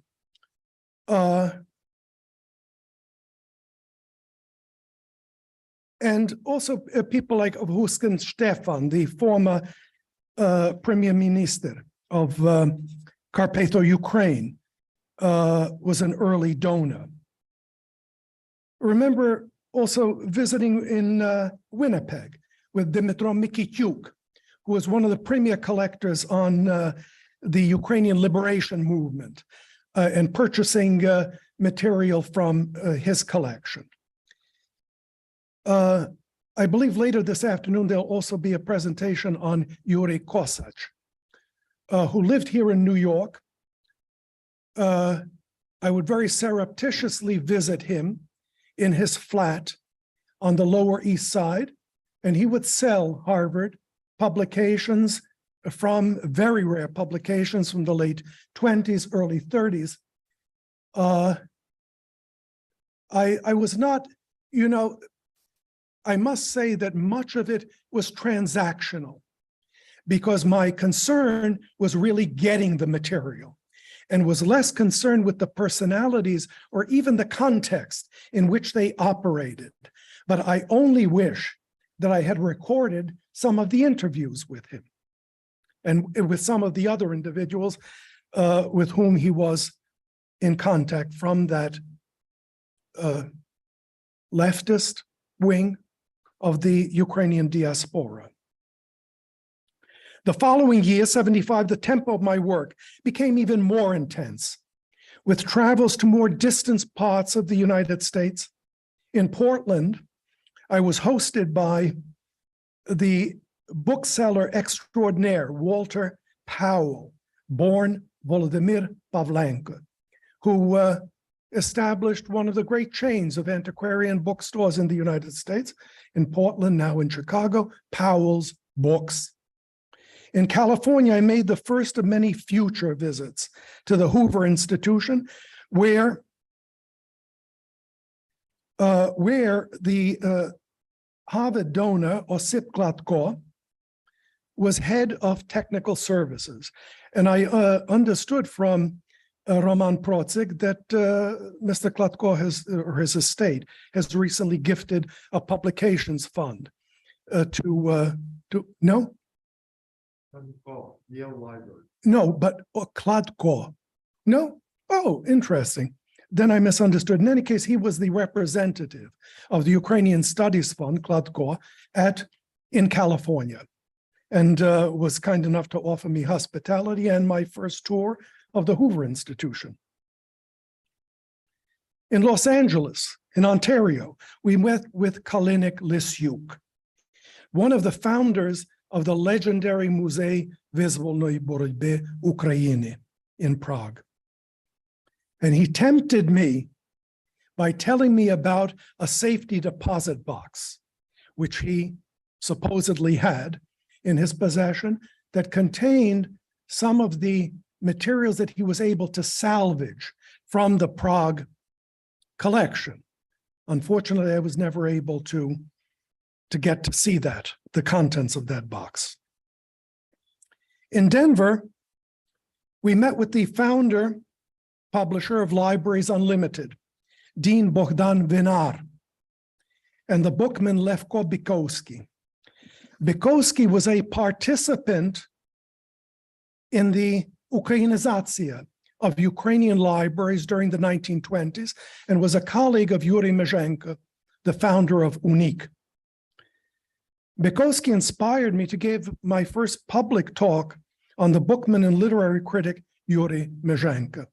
And also people like Huskin Stefan, the former Premier Minister of Carpatho-Ukraine, was an early donor. Remember also visiting in Winnipeg with Dmytro Mikityuk, who was one of the premier collectors on the Ukrainian liberation movement and purchasing material from his collection. I believe later this afternoon, there'll also be a presentation on Yuri Kosach, who lived here in New York. I would very surreptitiously visit him in his flat on the Lower East Side, and he would sell Harvard publications from very rare publications from the late 20s, early 30s. I was not, I must say that much of it was transactional because my concern was really getting the material and was less concerned with the personalities or even the context in which they operated. But I only wish that I had recorded some of the interviews with him and with some of the other individuals with whom he was in contact from that leftist wing of the Ukrainian diaspora. The following year, 75, the tempo of my work became even more intense, with travels to more distant parts of the United States. In Portland, I was hosted by the bookseller extraordinaire, Walter Powell, born Volodymyr Pavlenko, who established one of the great chains of antiquarian bookstores in the United States, in Portland, now in Chicago, Powell's Books. In California, I made the first of many future visits to the Hoover Institution, where the Harvard donor, Osip Kladko, was head of technical services. And I understood from Roman Protsik that Mr. Kladko or his estate has recently gifted a publications fund no? Yale Library. No, but Kladko. No? Oh, interesting. Then I misunderstood. In any case, he was the representative of the Ukrainian Studies Fund, Kladko, in California, and was kind enough to offer me hospitality and my first tour of the Hoover Institution. In Los Angeles, in Ontario, we met with Kalinick Lisyuk, one of the founders of the legendary Muzej Vyzvolної Боротьби України in Prague. And he tempted me by telling me about a safety deposit box, which he supposedly had in his possession that contained some of the materials that he was able to salvage from the Prague collection. Unfortunately, I was never able to get to see that, the contents of that box. In Denver, we met with the founder, publisher of Libraries Unlimited, Dean Bogdan Vinar, and the bookman Levko Bykowski. Bykowski was a participant in the Ukrainizatsiya of Ukrainian libraries during the 1920s and was a colleague of Yuri Mezhenko, the founder of UNIK. Bykowski inspired me to give my first public talk on the bookman and literary critic Yuri Mezhenko.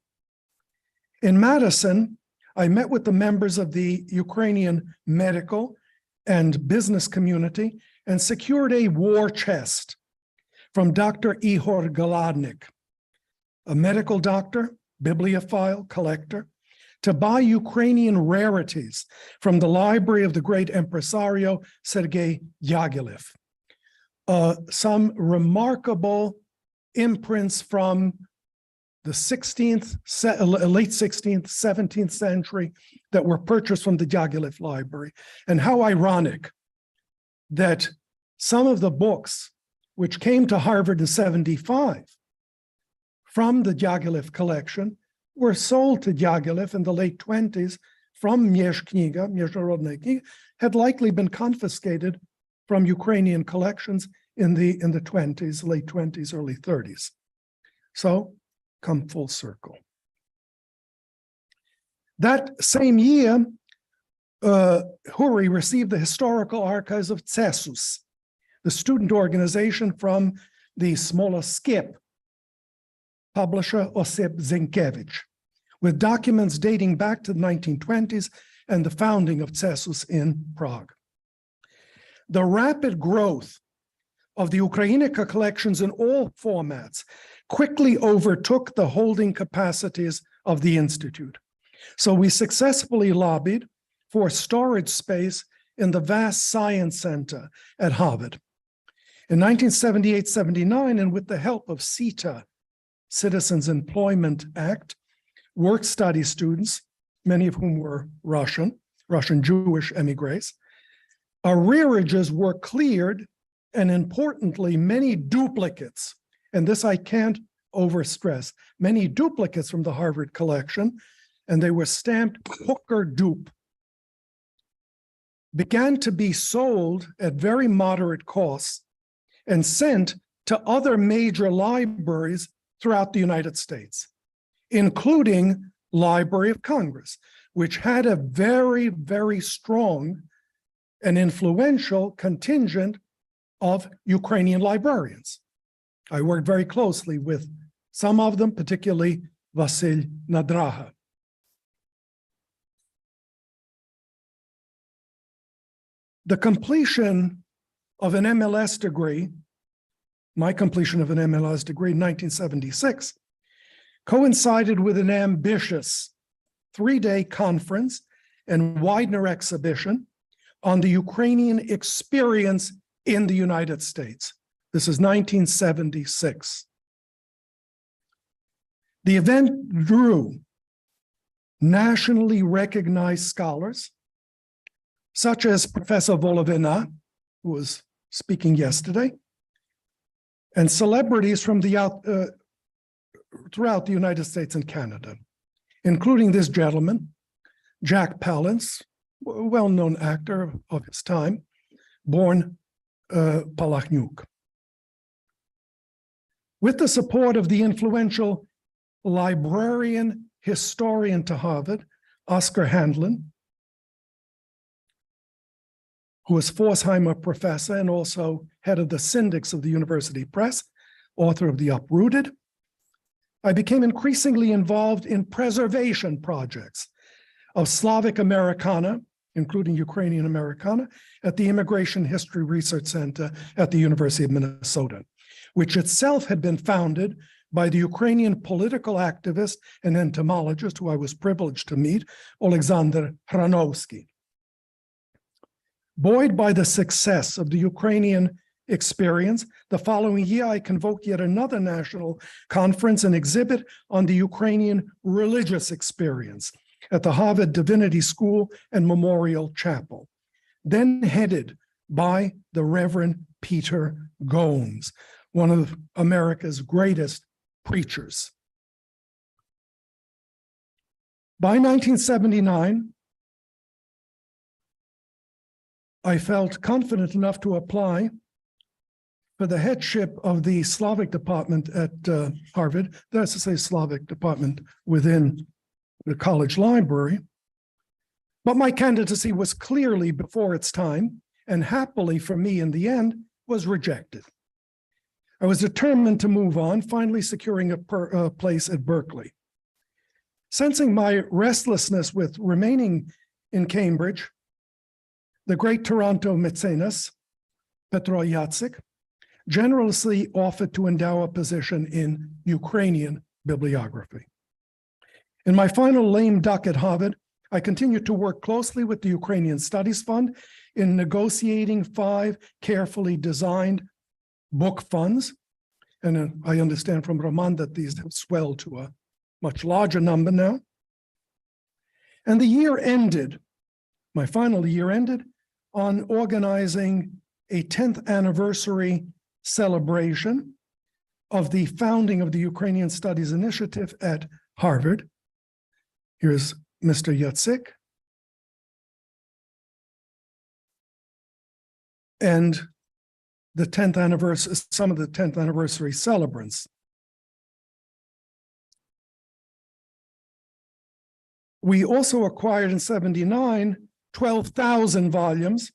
In Madison, I met with the members of the Ukrainian medical and business community and secured a war chest from Dr. Ihor Galadnik, a medical doctor, bibliophile, collector, to buy Ukrainian rarities from the library of the great impresario Sergei Diaghilev. Some remarkable imprints from the late 16th, 17th century that were purchased from the Diaghilev library. And how ironic that some of the books which came to Harvard in 75 from the Diaghilev collection were sold to Diaghilev in the late 20s from Mieszkniga, Międzynarodna Kniga, had likely been confiscated from Ukrainian collections in the 20s, late 20s, early 30s. So come full circle. That same year, Huri received the historical archives of CESUS, the student organization from the Smola Skip publisher Osip Zienkiewicz, with documents dating back to the 1920s and the founding of CESUS in Prague. The rapid growth of the Ukrainica collections in all formats quickly overtook the holding capacities of the Institute. So we successfully lobbied for storage space in the vast Science Center at Harvard. In 1978-79, and with the help of CETA, Citizens Employment Act, work-study students, many of whom were Russian Jewish emigres, arrearages were cleared, and importantly, many duplicates, and this I can't overstress, many duplicates from the Harvard collection, and they were stamped Hooker dupe, began to be sold at very moderate costs and sent to other major libraries throughout the United States, including Library of Congress, which had a very, very strong and influential contingent of Ukrainian librarians. I worked very closely with some of them, particularly Vasil Nadraha. The completion of an MLS degree, my completion of an MLS degree in 1976, coincided with an ambitious 3-day conference and Widener exhibition on the Ukrainian experience in the United States. This is 1976. The event drew nationally recognized scholars, such as Professor Volovina, who was speaking yesterday, and celebrities from throughout the United States and Canada, including this gentleman, Jack Palance, a well-known actor of his time, born Palahniuk. With the support of the influential librarian historian to Harvard, Oscar Handlin, who was Forsheimer professor and also head of the syndics of the University Press, author of The Uprooted, I became increasingly involved in preservation projects of Slavic Americana, including Ukrainian Americana, at the Immigration History Research Center at the University of Minnesota, which itself had been founded by the Ukrainian political activist and entomologist who I was privileged to meet, Alexander Hranovsky. Buoyed by the success of the Ukrainian experience, the following year I convoked yet another national conference and exhibit on the Ukrainian religious experience at the Harvard Divinity School and Memorial Chapel, then headed by the Reverend Peter Gomes, one of America's greatest preachers. By 1979, I felt confident enough to apply for the headship of the Slavic department at Harvard. That's to say Slavic department within the college library. But my candidacy was clearly before its time, and happily for me in the end, was rejected. I was determined to move on, finally securing a place at Berkeley. Sensing my restlessness with remaining in Cambridge, the great Toronto Mecenas, Petro Yatsik, generously offered to endow a position in Ukrainian bibliography. In my final lame duck at Harvard, I continued to work closely with the Ukrainian Studies Fund in negotiating 5 carefully designed book funds. And I understand from Roman that these have swelled to a much larger number now. And the year ended, my final year ended, on organizing a 10th anniversary celebration of the founding of the Ukrainian Studies Initiative at Harvard. Here's Mr. Yatsik. And the 10th anniversary, some of the 10th anniversary celebrants. We also acquired in '79 12,000 volumes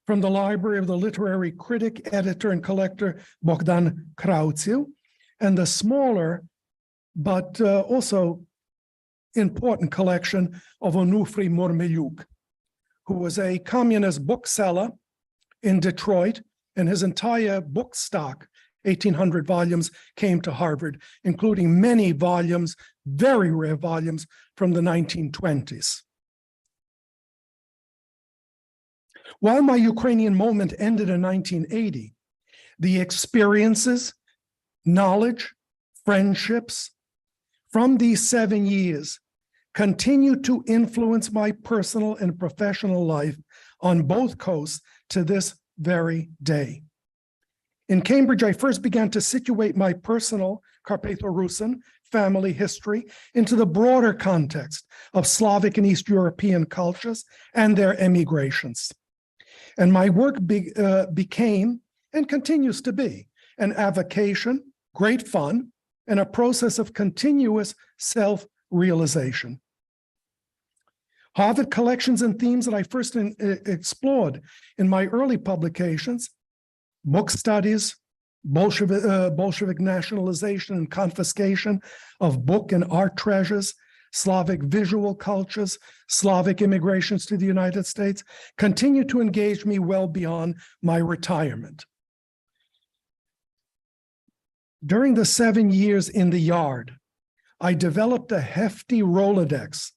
from the library of the literary critic, editor, and collector Bogdan Krautsev, and the smaller but also important collection of Onufri Mormeliuk, who was a communist bookseller in Detroit, and his entire book stock, 1,800 volumes, came to Harvard, including many volumes, very rare volumes from the 1920s. While my Ukrainian moment ended in 1980, the experiences, knowledge, friendships from these 7 years continue to influence my personal and professional life on both coasts to this very day. In Cambridge, I first began to situate my personal Carpatho-Russian family history into the broader context of Slavic and East European cultures and their emigrations. And my work became, and continues to be, an avocation, great fun, and a process of continuous self-realization. Harvard collections and themes that I first explored in my early publications, book studies, Bolshevik nationalization and confiscation of book and art treasures, Slavic visual cultures, Slavic immigrations to the United States continue to engage me well beyond my retirement. During the 7 years in the yard, I developed a hefty Rolodex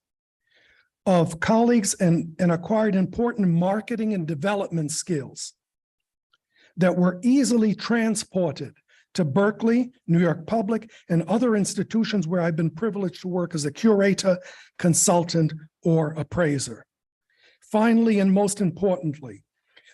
of colleagues and acquired important marketing and development skills that were easily transported to Berkeley, New York Public, and other institutions where I've been privileged to work as a curator, consultant, or appraiser. Finally, and most importantly,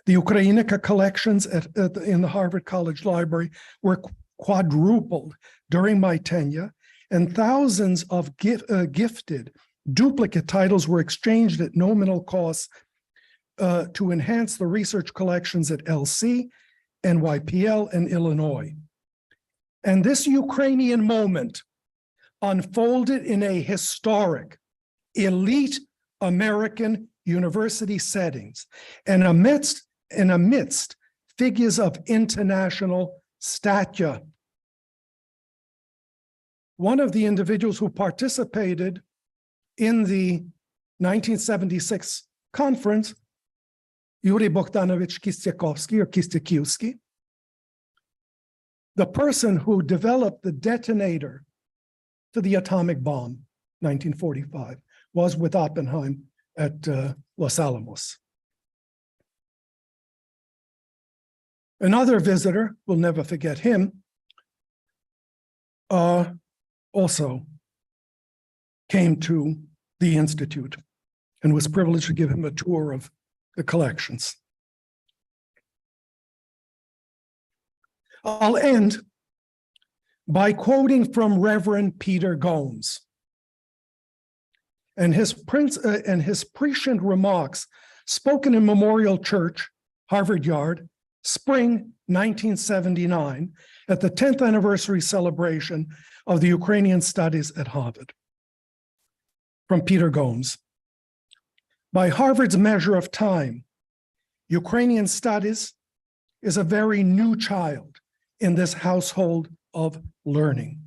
the Ukrainica collections in the Harvard College Library were quadrupled during my tenure, and thousands of gifted duplicate titles were exchanged at nominal costs to enhance the research collections at LC, NYPL, and Illinois. And this Ukrainian moment unfolded in a historic, elite American university settings and amidst figures of international stature. One of the individuals who participated in the 1976 conference, Yuri Bogdanovich Kistiakowski, the person who developed the detonator to the atomic bomb, 1945, was with Oppenheim at Los Alamos. Another visitor, we'll never forget him, also came to the Institute and was privileged to give him a tour of the collections. I'll end by quoting from Reverend Peter Gomes and his prescient remarks spoken in Memorial Church, Harvard Yard, spring 1979, at the 10th anniversary celebration of the Ukrainian studies at Harvard. From Peter Gomes. By Harvard's measure of time, Ukrainian studies is a very new child in this household of learning.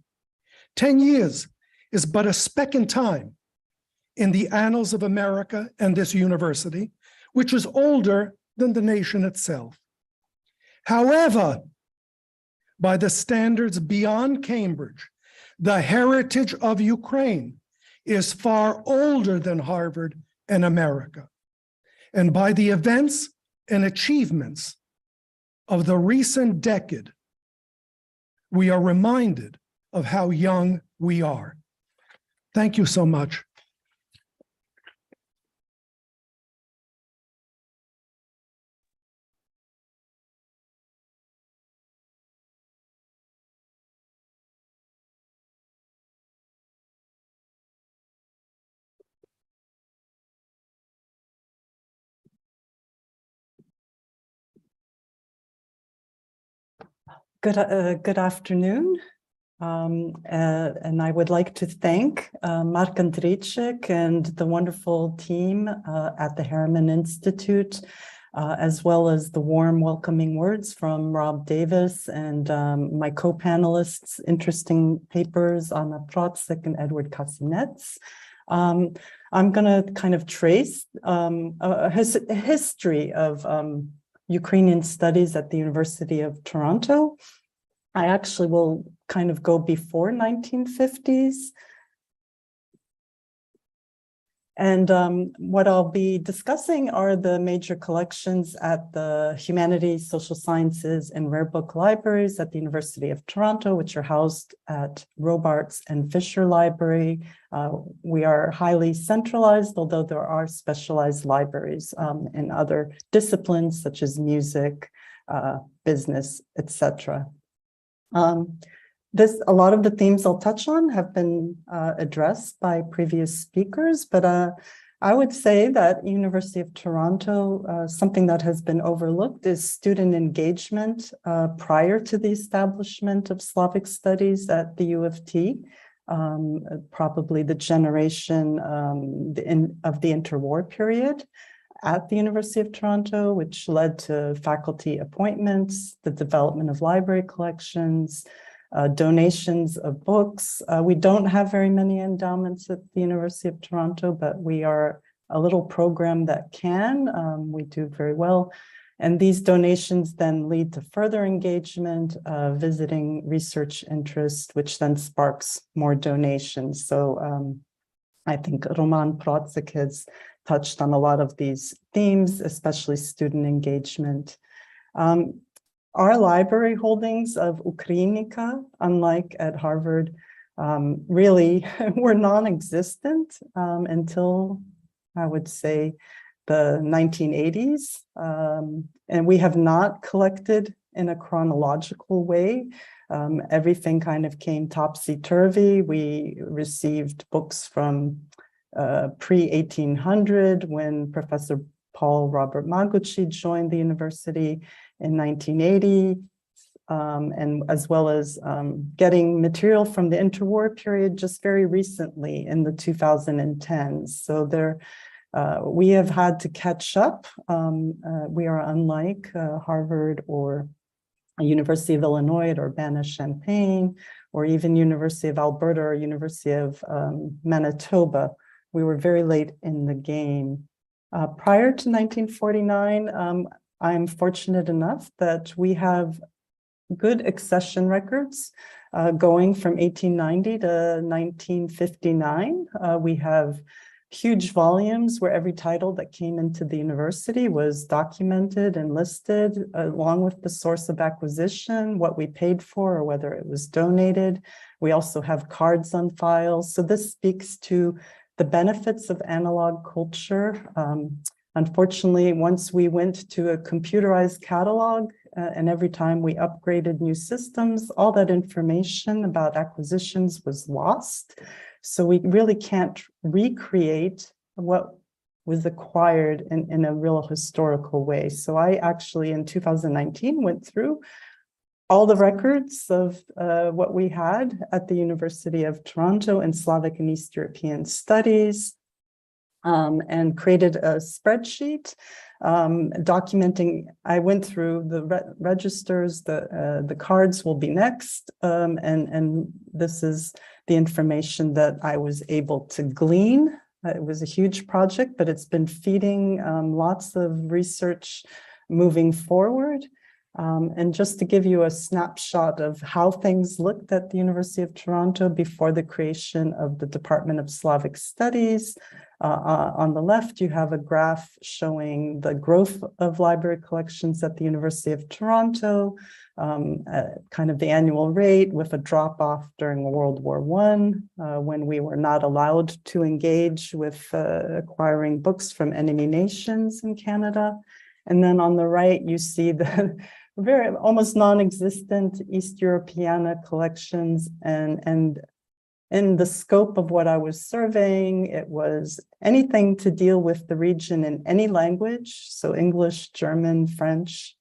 10 years is but a speck in time in the annals of America and this university, which is older than the nation itself. However, by the standards beyond Cambridge, the heritage of Ukraine is far older than Harvard and America. And by the events and achievements of the recent decade, we are reminded of how young we are. Thank you so much. Good afternoon, and I would like to thank Mark Andrejczyk and the wonderful team at the Harriman Institute, as well as the warm welcoming words from Rob Davis and my co-panelists, interesting papers, Anna Protsik and Edward Kasinets. I'm going to kind of trace a history of Ukrainian studies at the University of Toronto. I actually will kind of go before 1950s. And what I'll be discussing are the major collections at the Humanities, Social Sciences, and Rare Book Libraries at the University of Toronto, which are housed at Robarts and Fisher Library. We are highly centralized, although there are specialized libraries in other disciplines such as music, business, etc. A lot of the themes I'll touch on have been addressed by previous speakers, but I would say that University of Toronto, something that has been overlooked is student engagement prior to the establishment of Slavic studies at the U of T, probably the generation of the interwar period. at the University of Toronto, which led to faculty appointments, the development of library collections, donations of books. We don't have very many endowments at the University of Toronto, but we are a little program that can. We do very well. And these donations then lead to further engagement, visiting research interest, which then sparks more donations. So I think Roman Protsik has touched on a lot of these themes, especially student engagement. Our library holdings of Ukrainica, unlike at Harvard, really were non-existent until, I would say, the 1980s. And we have not collected in a chronological way. Everything kind of came topsy-turvy. We received books from pre-1800 when Professor Paul Robert Maguchi joined the university in 1980, and as well as getting material from the interwar period just very recently in the 2010s. So there, we have had to catch up. We are unlike Harvard or University of Illinois or Urbana-Champaign, or even University of Alberta or University of Manitoba. We were very late in the game. Prior to 1949, I'm fortunate enough that we have good accession records going from 1890 to 1959. We have huge volumes where every title that came into the university was documented and listed, along with the source of acquisition, what we paid for, or whether it was donated. We also have cards on file. So this speaks to the benefits of analog culture. Unfortunately, once we went to a computerized catalog, and every time we upgraded new systems, all that information about acquisitions was lost. So we really can't recreate what was acquired in a real historical way. So I actually, in 2019, went through all the records of what we had at the University of Toronto in Slavic and East European Studies, and created a spreadsheet documenting. I went through the registers, the cards will be next, and this is the information that I was able to glean. It was a huge project, but it's been feeding lots of research moving forward. And just to give you a snapshot of how things looked at the University of Toronto before the creation of the Department of Slavic Studies, on the left, you have a graph showing the growth of library collections at the University of Toronto, kind of the annual rate with a drop off during World War I, when we were not allowed to engage with acquiring books from enemy nations in Canada. And then on the right, you see the very almost non-existent East Europeana collections, and in the scope of what I was surveying, it was anything to deal with the region in any language, so English, German, French,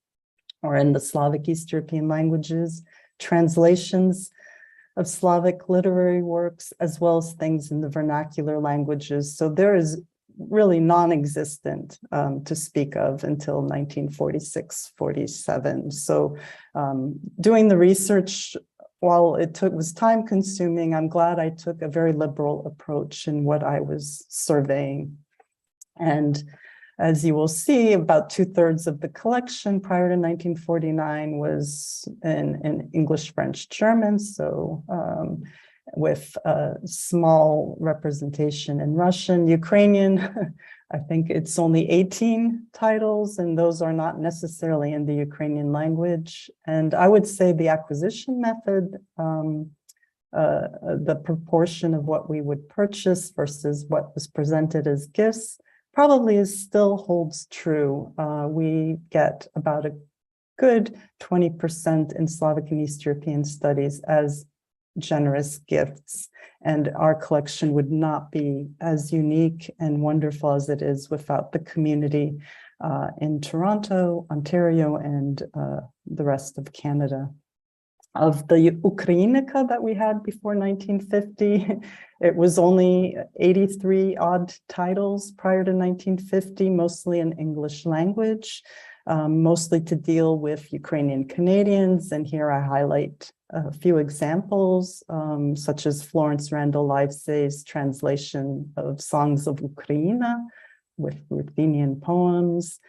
or in the Slavic East European languages, translations of Slavic literary works, as well as things in the vernacular languages. So there is really non-existent to speak of until 1946, 47. So doing the research, while it was time consuming, I'm glad I took a very liberal approach in what I was surveying. And as you will see, about 2/3 of the collection prior to 1949 was in English, French, German. So with a small representation in Russian, Ukrainian, I think it's only 18 titles, and those are not necessarily in the Ukrainian language. And I would say the acquisition method, the proportion of what we would purchase versus what was presented as gifts probably still holds true. We get about a good 20% in Slavic and East European studies as generous gifts, and our collection would not be as unique and wonderful as it is without the community in Toronto, Ontario, and the rest of Canada. of the Ukrainica that we had before 1950. It was only 83 odd titles prior to 1950, mostly in English language, mostly to deal with Ukrainian Canadians. And here I highlight a few examples, such as Florence Randall Livesay's translation of Songs of Ukraina with Ruthenian poems,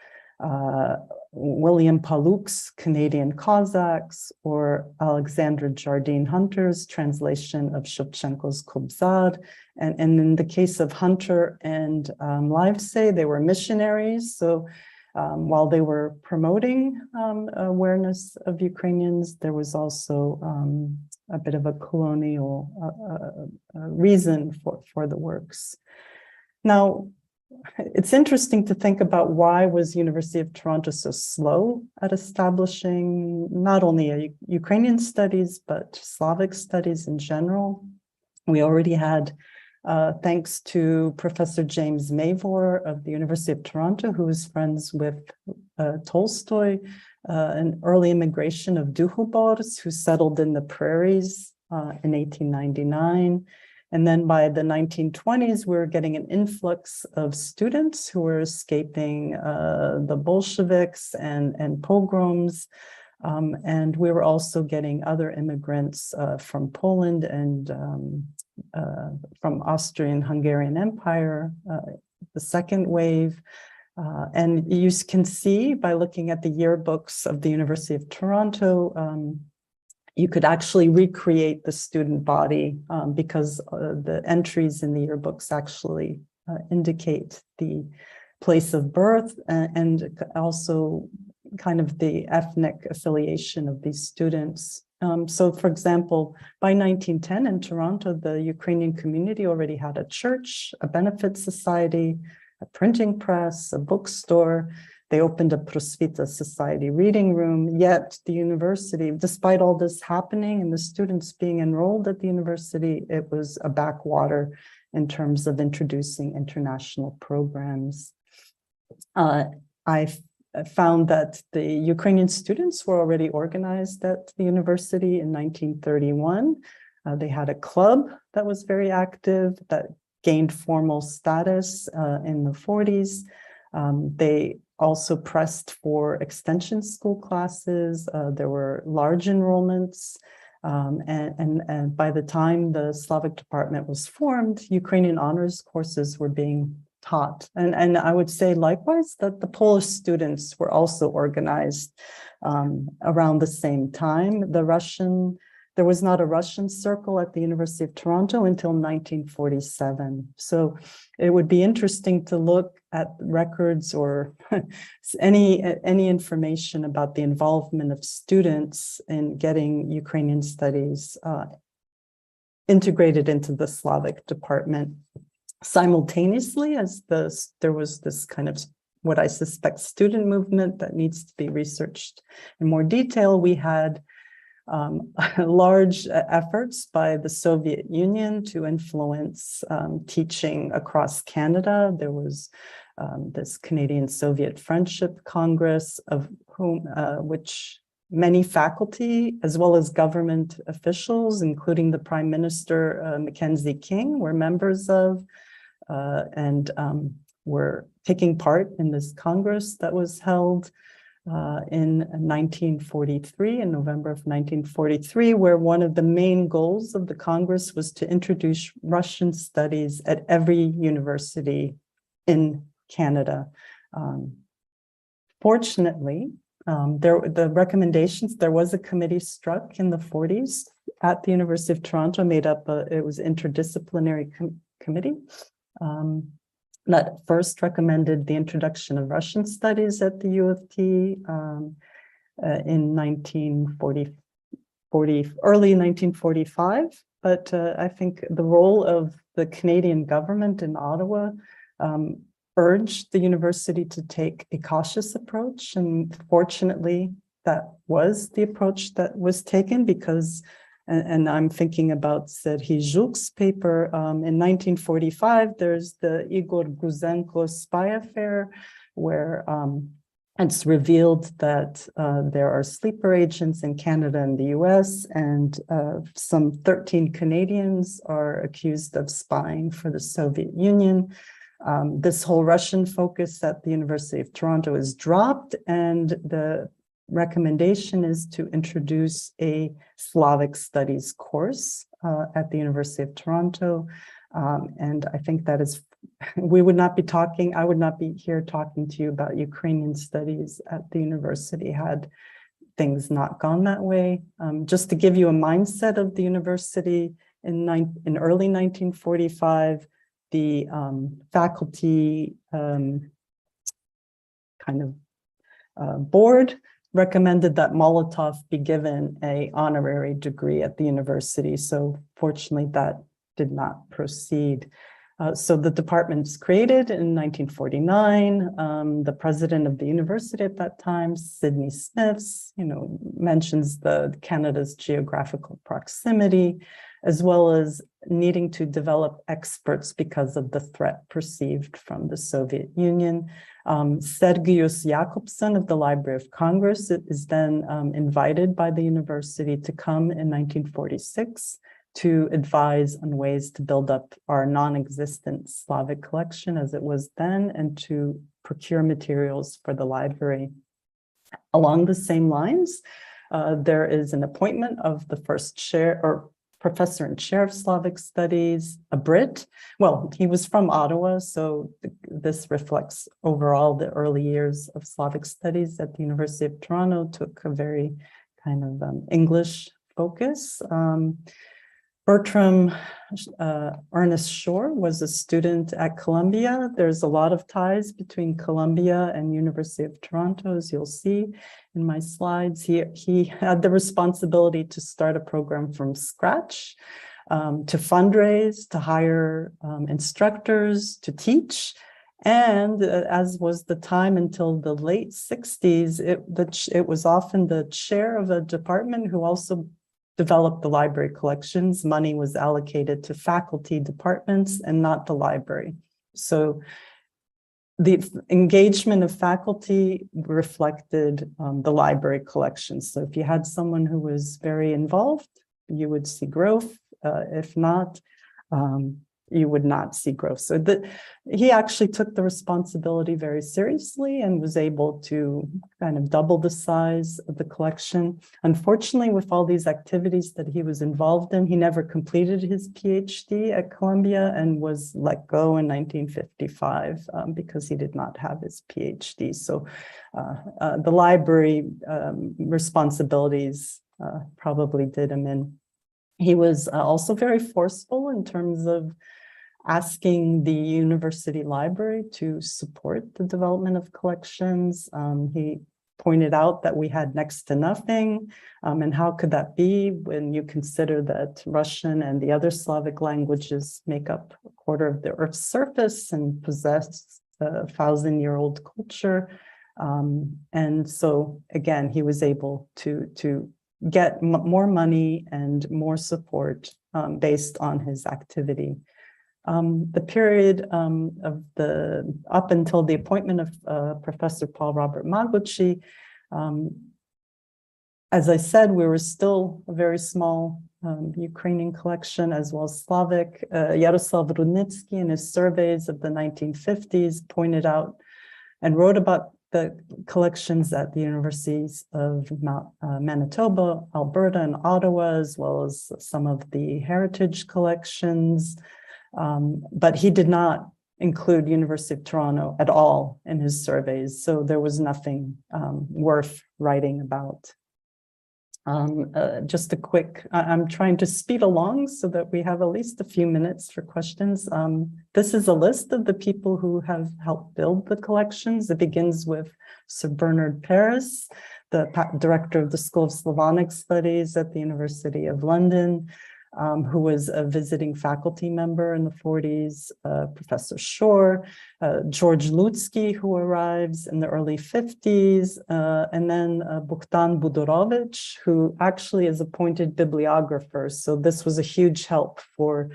William Paluk's Canadian Cossacks, or Alexandra Jardine Hunter's translation of Shevchenko's Kobzar. And in the case of Hunter and Livesay, they were missionaries. So while they were promoting awareness of Ukrainians, there was also a bit of a colonial reason for the works. Now, it's interesting to think about why was University of Toronto so slow at establishing not only Ukrainian studies, but Slavic studies in general. We already had, thanks to Professor James Mavor of the University of Toronto, who was friends with Tolstoy, an early immigration of Duhobors who settled in the prairies in 1899. And then by the 1920s, we were getting an influx of students who were escaping the Bolsheviks and pogroms. And we were also getting other immigrants from Poland and from Austrian-Hungarian Empire, the second wave. And you can see by looking at the yearbooks of the University of Toronto, you could actually recreate the student body because the entries in the yearbooks actually indicate the place of birth and also kind of the ethnic affiliation of these students. So for example, by 1910 in Toronto, the Ukrainian community already had a church, a benefit society, a printing press, a bookstore. They opened a Prosvita Society reading room, yet the university, despite all this happening and the students being enrolled at the university, it was a backwater in terms of introducing international programs. I found that the Ukrainian students were already organized at the university in 1931. They had a club that was very active, that gained formal status in the 40s. They also pressed for extension school classes. There were large enrollments. And by the time the Slavic department was formed, Ukrainian honors courses were being taught. And I would say likewise that the Polish students were also organized around the same time. There was not a Russian circle at the University of Toronto until 1947. So it would be interesting to look at records or any information about the involvement of students in getting Ukrainian studies integrated into the Slavic department. Simultaneously, as there was this kind of what I suspect student movement that needs to be researched in more detail, we had large efforts by the Soviet Union to influence teaching across Canada. There was this Canadian-Soviet Friendship Congress, of whom which many faculty, as well as government officials, including the Prime Minister Mackenzie King, were members of and were taking part in this Congress that was held in 1943, in November of 1943, where one of the main goals of the Congress was to introduce Russian studies at every university in Canada. Fortunately, the recommendations, there was a committee struck in the 40s at the University of Toronto, made up, it was interdisciplinary committee that first recommended the introduction of Russian studies at the U of T in early 1945. But I think the role of the Canadian government in Ottawa urged the university to take a cautious approach. And fortunately, that was the approach that was taken because, and I'm thinking about Serhiy Zhuk's paper, in 1945, there's the Igor Guzenko spy affair, where It's revealed that there are sleeper agents in Canada and the US, and some 13 Canadians are accused of spying for the Soviet Union. This whole Russian focus at the University of Toronto is dropped, and the recommendation is to introduce a Slavic studies course at the University of Toronto. And I think that is, we would not be talking, I would not be here talking to you about Ukrainian studies at the university had things not gone that way. Just to give you a mindset of the university, in early 1945, the faculty board recommended that Molotov be given an honorary degree at the university. So fortunately, that did not proceed. So the department was created in 1949. The president of the university at that time, Sidney Smiths, mentions Canada's geographical proximity, as well as needing to develop experts because of the threat perceived from the Soviet Union. Sergius Jakobson of the Library of Congress is then invited by the university to come in 1946 to advise on ways to build up our non-existent Slavic collection as it was then, and to procure materials for the library. Along the same lines, there is an appointment of the first chair or professor and chair of Slavic studies, a Brit. Well, he was from Ottawa, so this reflects overall the early years of Slavic studies at the University of Toronto, took a very kind of English focus. Bertram Ernest Shore was a student at Columbia. There's a lot of ties between Columbia and University of Toronto, as you'll see in my slides. He had the responsibility to start a program from scratch, to fundraise, to hire instructors, to teach. And as was the time until the late 60s, it was often the chair of a department who also developed the library collections. Money was allocated to faculty departments and not the library. So the engagement of faculty reflected the library collections. So if you had someone who was very involved, you would see growth. If not, you would not see growth. So he actually took the responsibility very seriously and was able to kind of double the size of the collection. Unfortunately, with all these activities that he was involved in, he never completed his PhD at Columbia and was let go in 1955 because he did not have his PhD. So the library responsibilities probably did him in. He was also very forceful in terms of asking the university library to support the development of collections. He pointed out that we had next to nothing, and how could that be when you consider that Russian and the other Slavic languages make up a quarter of the Earth's surface and possess a 1,000-year-old culture. And so again, he was able to get more money and more support based on his activity. The period up until the appointment of Professor Paul Robert Maguchi, as I said, we were still a very small Ukrainian collection as well as Slavic. Yaroslav Rudnitsky in his surveys of the 1950s pointed out and wrote about the collections at the universities of Manitoba, Alberta, and Ottawa, as well as some of the heritage collections. But he did not include University of Toronto at all in his surveys, so there was nothing worth writing about. Just a quick, I'm trying to speed along so that we have at least a few minutes for questions. This is a list of the people who have helped build the collections. It begins with Sir Bernard Paris, the director of the School of Slavonic Studies at the University of London, who was a visiting faculty member in the 40s, Professor Shore, George Lutsky, who arrives in the early 50s, and then Bogdan Budorovich, who actually is appointed bibliographer. So this was a huge help for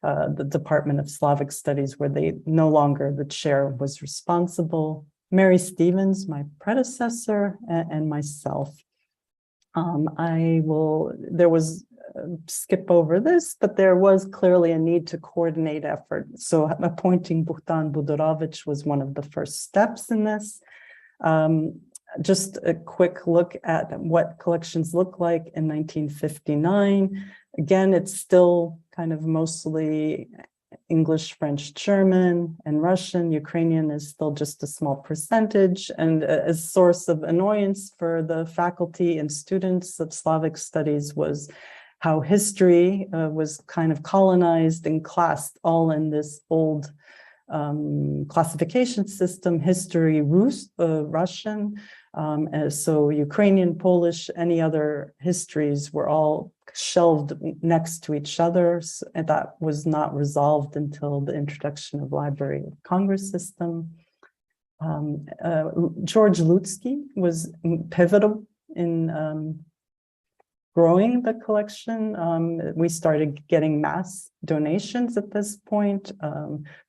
the Department of Slavic Studies, where the chair was responsible. Mary Stevens, my predecessor, and myself. There was skip over this, but there was clearly a need to coordinate effort. So appointing Buhtan Budurovic was one of the first steps in this. Just a quick look at what collections look like in 1959. Again, it's still kind of mostly English, French, German, and Russian. Ukrainian is still just a small percentage, and a source of annoyance for the faculty and students of Slavic studies was how history was kind of colonized and classed all in this old classification system, history, Russian, so Ukrainian, Polish, any other histories were all shelved next to each other, and that was not resolved until the introduction of Library of Congress system. George Lutsky was pivotal in growing the collection. We started getting mass donations at this point,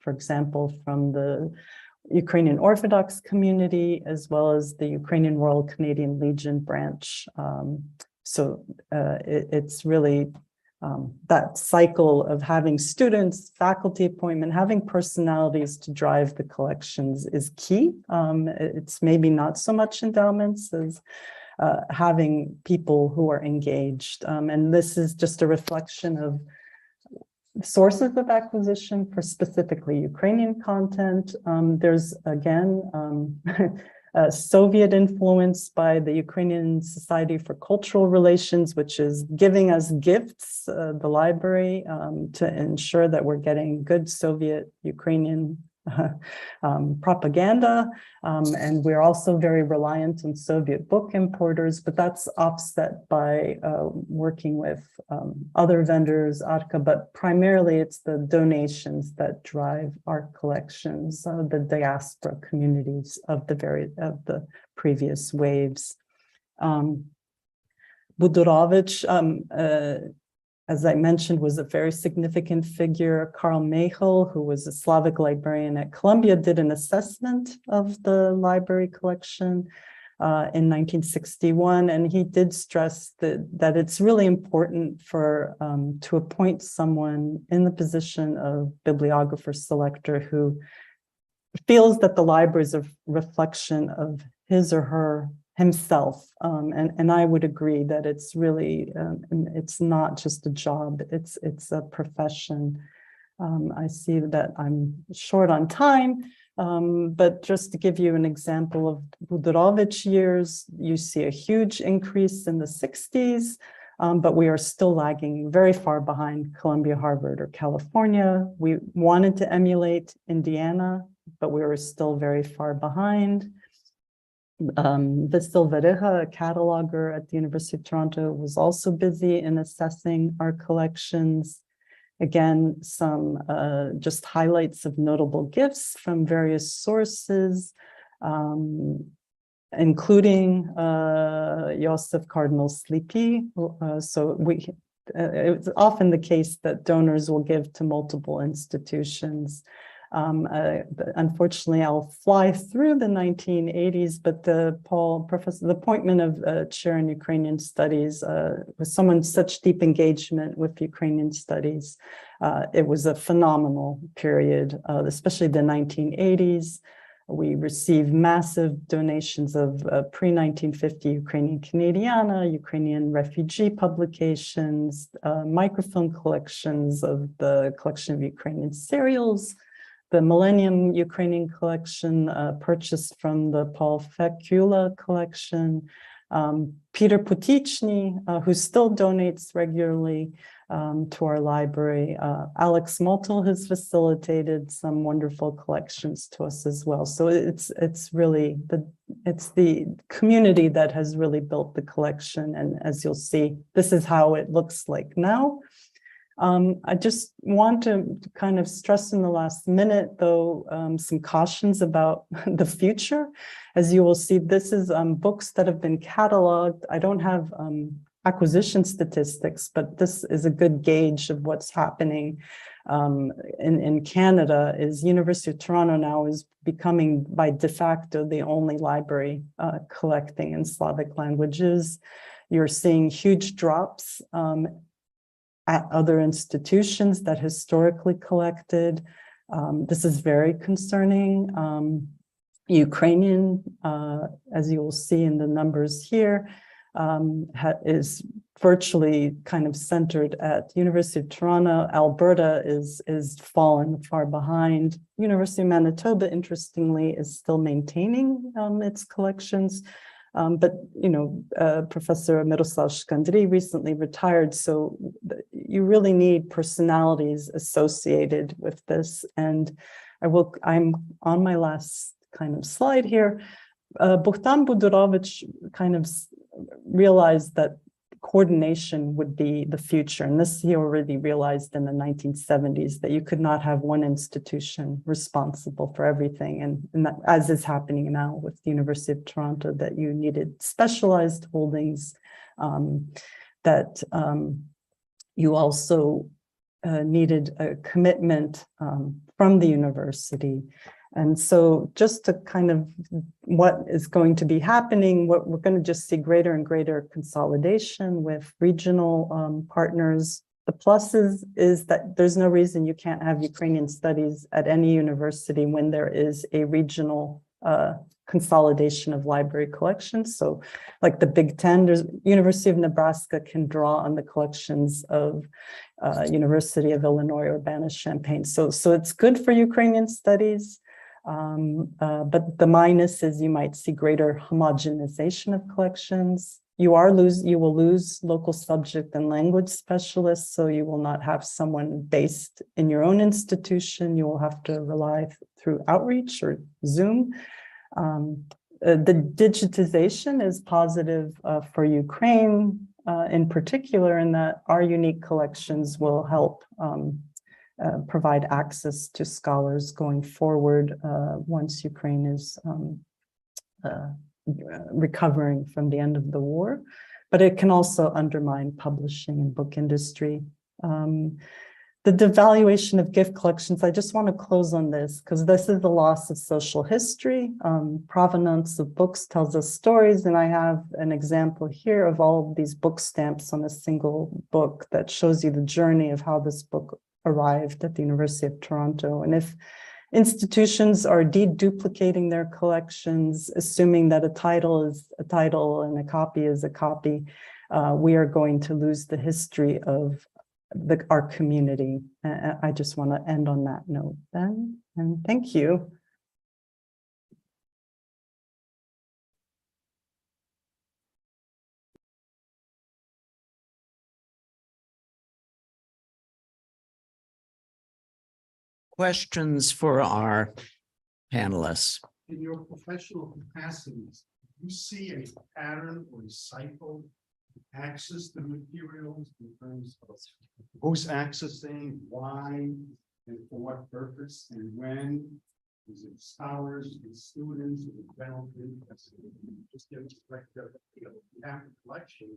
for example, from the Ukrainian Orthodox community, as well as the Ukrainian Royal Canadian Legion branch. It's really that cycle of having students, faculty appointment, having personalities to drive the collections is key. It's maybe not so much endowments as having people who are engaged. And this is just a reflection of sources of acquisition for specifically Ukrainian content. There's again, Soviet influence by the Ukrainian Society for Cultural Relations, which is giving us gifts, the library, to ensure that we're getting good Soviet Ukrainian propaganda, and we're also very reliant on Soviet book importers, but that's offset by working with other vendors, Arka, but primarily it's the donations that drive our collections, the diaspora communities of the previous waves. Budurovic, as I mentioned, was a very significant figure. Karl Mechel, who was a Slavic librarian at Columbia, did an assessment of the library collection in 1961, and he did stress that it's really important to appoint someone in the position of bibliographer selector who feels that the library is a reflection of his or himself, and I would agree that it's really it's not just a job, it's a profession. I see that I'm short on time, but just to give you an example of Budurovic years, you see a huge increase in the 60s, but we are still lagging very far behind Columbia, Harvard, or California. We wanted to emulate Indiana, but we were still very far behind. Vasil Vareha, a cataloger at the University of Toronto, was also busy in assessing our collections. Again, some just highlights of notable gifts from various sources, including Joseph Cardinal Sleepy. It's often the case that donors will give to multiple institutions. Unfortunately, I'll fly through the 1980s, but the appointment of chair in Ukrainian studies with someone such deep engagement with Ukrainian studies, it was a phenomenal period, especially the 1980s. We received massive donations of pre-1950 Ukrainian Canadiana, Ukrainian refugee publications, microfilm collections of the collection of Ukrainian serials, the Millennium Ukrainian collection purchased from the Paul Fekula collection, Peter Putichny, who still donates regularly to our library. Alex Moltel has facilitated some wonderful collections to us as well. So it's really the community that has really built the collection. And as you'll see, this is how it looks like now. I just want to kind of stress in the last minute, though, some cautions about the future. As you will see, this is books that have been cataloged. I don't have acquisition statistics, but this is a good gauge of what's happening in Canada. Is University of Toronto now is becoming by de facto the only library collecting in Slavic languages. You're seeing huge drops at other institutions that historically collected. This is very concerning. Ukrainian, as you will see in the numbers here, is virtually kind of centered at University of Toronto. Alberta is fallen far behind. University of Manitoba, interestingly, is still maintaining its collections. But, you know, Professor Miroslav Škandrij recently retired, so you really need personalities associated with this. And I'm on my last kind of slide here. Bogdan Budurovich kind of realized that coordination would be the future. And this he already realized in the 1970s, that you could not have one institution responsible for everything. And that, as is happening now with the University of Toronto, that you needed specialized holdings, that you also needed a commitment from the university. And so just to kind of what is going to be happening, what we're going to just see greater and greater consolidation with regional partners. The plus is that there's no reason you can't have Ukrainian studies at any university when there is a regional consolidation of library collections. So like the Big Ten, there's University of Nebraska can draw on the collections of University of Illinois, Urbana-Champaign. So it's good for Ukrainian studies. But the minus is you might see greater homogenization of collections. You will lose local subject and language specialists, so you will not have someone based in your own institution. You will have to rely through outreach or Zoom. The digitization is positive for Ukraine in particular, in that our unique collections will help provide access to scholars going forward once Ukraine is recovering from the end of the war. But it can also undermine publishing and book industry. The devaluation of gift collections, I just want to close on this because this is the loss of social history. Provenance of books tells us stories, and I have an example here of all of these book stamps on a single book that shows you the journey of how this book arrived at the University of Toronto. And if institutions are deduplicating their collections, assuming that a title is a title and a copy is a copy, we are going to lose the history of our community. I just want to end on that note then, and thank you. Questions for our panelists? In your professional capacities, do you see a pattern or a cycle to access the materials in terms of who's accessing, why, and for what purpose, and when? Is it scholars, is it students, is it general interest? Just give us a perspective of the collection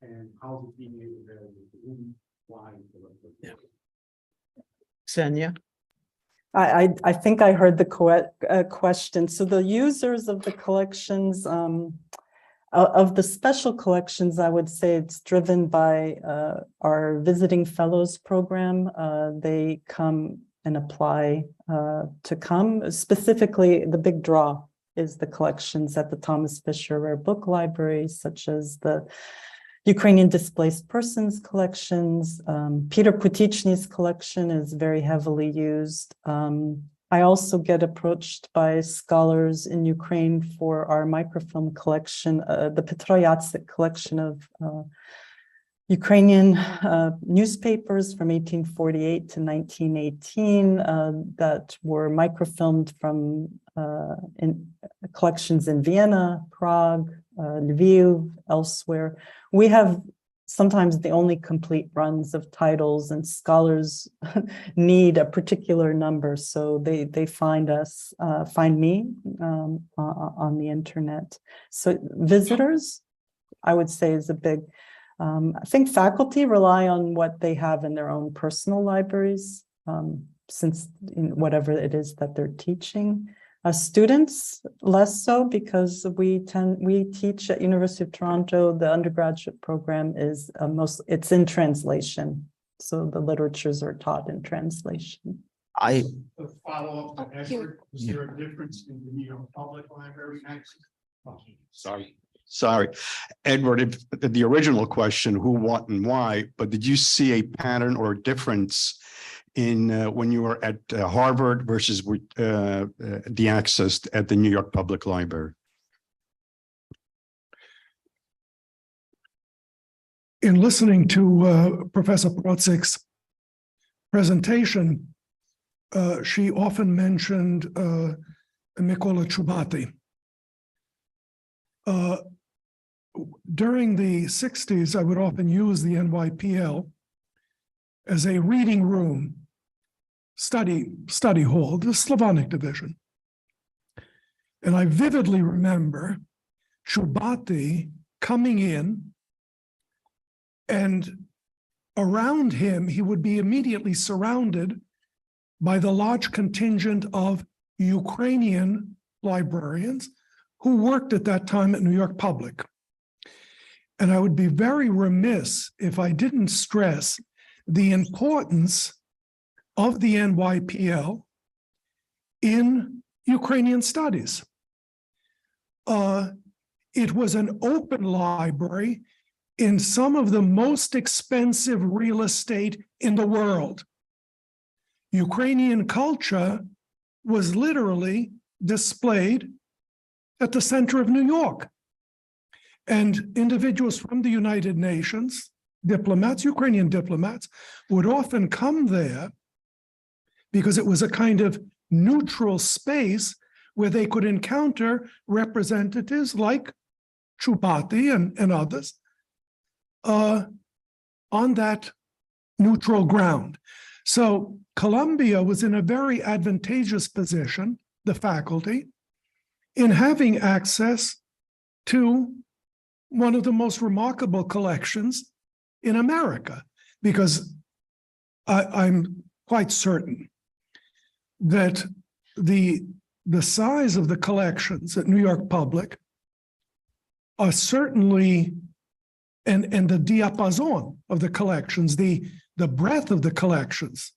and how it's being made available to whom, why, and for what purpose. Yeah. Ksenia? I think I heard the question. So the users of the collections, of the special collections, I would say it's driven by our Visiting Fellows program. They come and apply to come. Specifically, the big draw is the collections at the Thomas Fisher Rare Book Library, such as the Ukrainian displaced persons collections. Peter Putichny's collection is very heavily used. I also get approached by scholars in Ukraine for our microfilm collection, the Petro Yatsyk collection of Ukrainian newspapers from 1848 to 1918 that were microfilmed from collections in Vienna, Prague, Lviv, elsewhere. We have sometimes the only complete runs of titles, and scholars need a particular number, so they find us, find me on the internet. So visitors, I would say, is a big I think faculty rely on what they have in their own personal libraries, since whatever it is that they're teaching. Students less so, because we teach at University of Toronto. The undergraduate program is it's in translation, so the literatures are taught in translation. A follow-up to Edward, is there a difference in the New York Public Library access? Oh, sorry, Edward, the original question, who, what, and why, but did you see a pattern or difference in when you were at Harvard versus the access at the New York Public Library? In listening to Professor Protzik's presentation, she often mentioned Mykola Chubati. During the 60s, I would often use the NYPL as a reading room, study hall, the Slavonic division. And I vividly remember Chubati coming in, and around him, he would be immediately surrounded by the large contingent of Ukrainian librarians who worked at that time at New York Public. And I would be very remiss if I didn't stress the importance of the NYPL in Ukrainian studies. It was an open library in some of the most expensive real estate in the world. Ukrainian culture was literally displayed at the center of New York. And individuals from the United Nations, diplomats, Ukrainian diplomats, would often come there because it was a kind of neutral space where they could encounter representatives like Chubati and others on that neutral ground. So Columbia was in a very advantageous position, the faculty, in having access to one of the most remarkable collections in America, because I'm quite certain that the size of the collections at New York Public are certainly, and the diapason of the collections, the breadth of the collections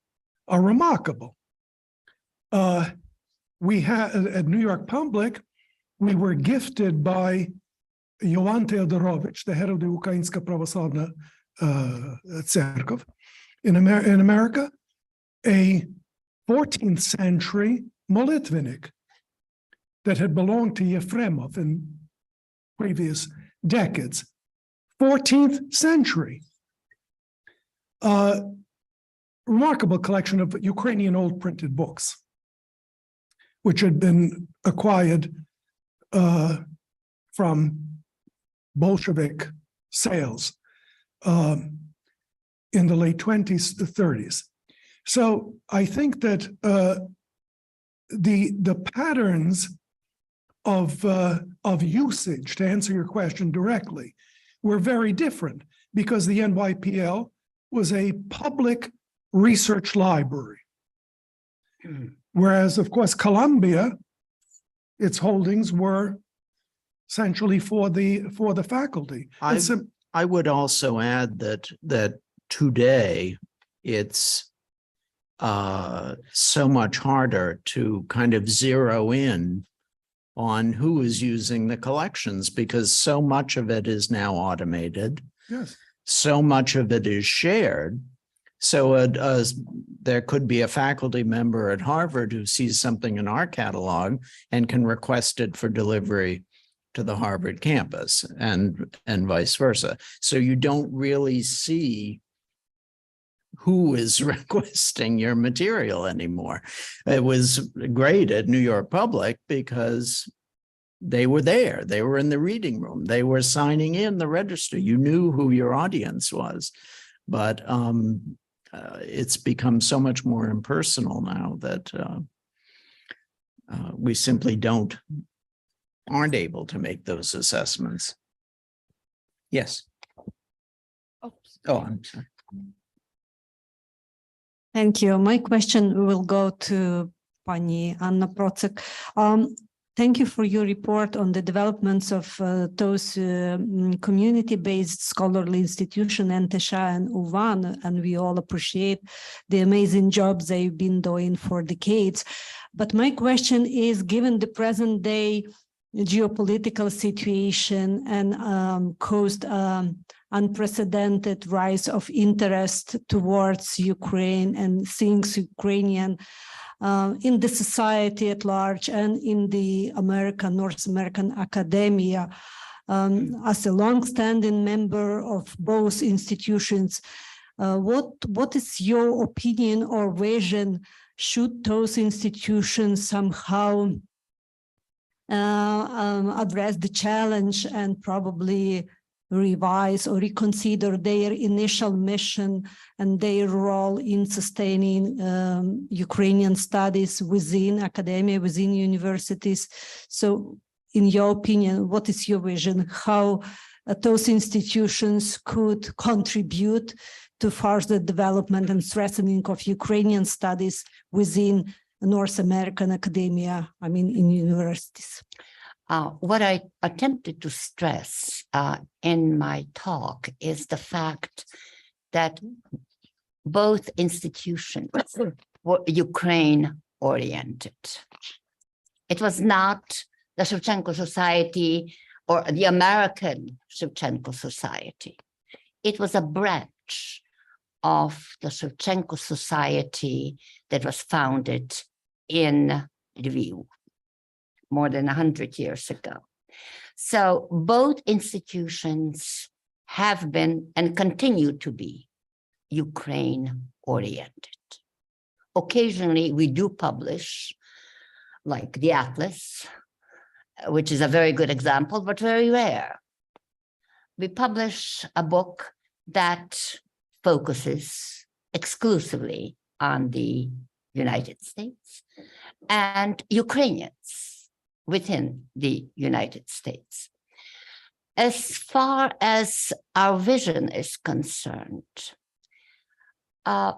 are remarkable. We had at New York Public, we were gifted by Jovan Teodorovich, the head of the Ukrainska Pravoslavna Cerkov in America, a 14th century molitvenik that had belonged to Yefremov in previous decades. 14th century. Remarkable collection of Ukrainian old printed books, which had been acquired from Bolshevik sales in the late 20s to 30s. So I think that the patterns of usage, to answer your question directly, were very different because the NYPL was a public research library. Whereas, of course, Columbia, its holdings were essentially for the faculty. I would also add that today it's so much harder to kind of zero in on who is using the collections because so much of it is now automated. Yes. So much of it is shared. So there could be a faculty member at Harvard who sees something in our catalog and can request it for delivery to the Harvard campus and vice versa. So you don't really see who is requesting your material anymore. It was great at New York Public because they were there. They were in the reading room. They were signing in the register. You knew who your audience was. But it's become so much more impersonal now that we simply aren't able to make those assessments. Yes. Oh, I'm sorry. Thank you. My question will go to Pani Anna Procek. Thank you for your report on the developments of those community-based scholarly institutions, NTSA and UVAN, and we all appreciate the amazing jobs they've been doing for decades. But my question is, given the present day geopolitical situation and caused unprecedented rise of interest towards Ukraine and things Ukrainian in the society at large and in the North American academia. As a long-standing member of both institutions, what is your opinion or vision? Should those institutions somehow address the challenge and probably revise or reconsider their initial mission and their role in sustaining Ukrainian studies within academia, within universities? So in your opinion, what is your vision? How those institutions could contribute to further development and strengthening of Ukrainian studies within North American academia, I mean, in universities? What I attempted to stress in my talk is the fact that both institutions were Ukraine-oriented. It was not the Shevchenko Society or the American Shevchenko Society. It was a branch of the Shevchenko Society that was founded in Lviv more than 100 years ago. So both institutions have been and continue to be Ukraine-oriented. Occasionally, we do publish, like the Atlas, which is a very good example, but very rare. We publish a book that focuses exclusively on the United States and Ukrainians within the United States. As far as our vision is concerned, it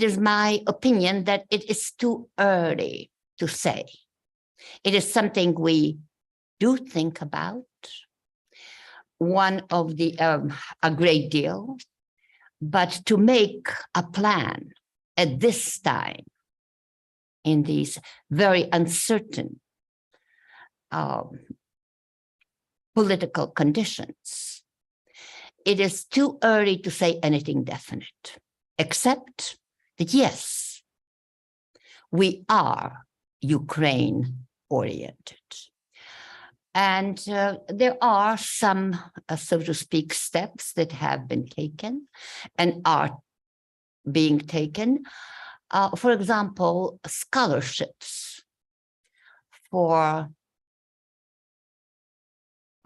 is my opinion that it is too early to say. It is something we do think about, a great deal, but to make a plan at this time, in these very uncertain political conditions, it is too early to say anything definite, except that yes, we are Ukraine-oriented. And there are some, so to speak, steps that have been taken and are being taken. For example, scholarships for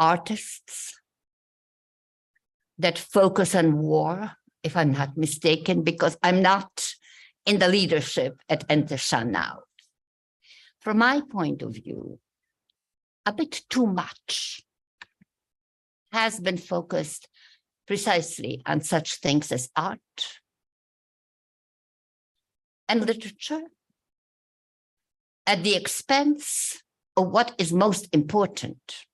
artists that focus on war, if I'm not mistaken, because I'm not in the leadership at NTSA now. From my point of view, a bit too much has been focused precisely on such things as art and literature at the expense of what is most important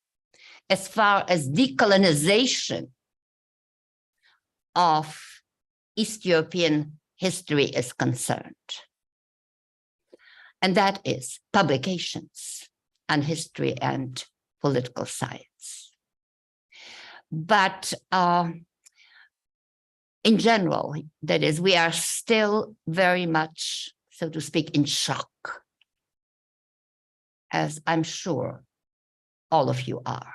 as far as decolonization of East European history is concerned. And that is publications on history and political science. But in general, that is, we are still very much, so to speak, in shock, as I'm sure all of you are,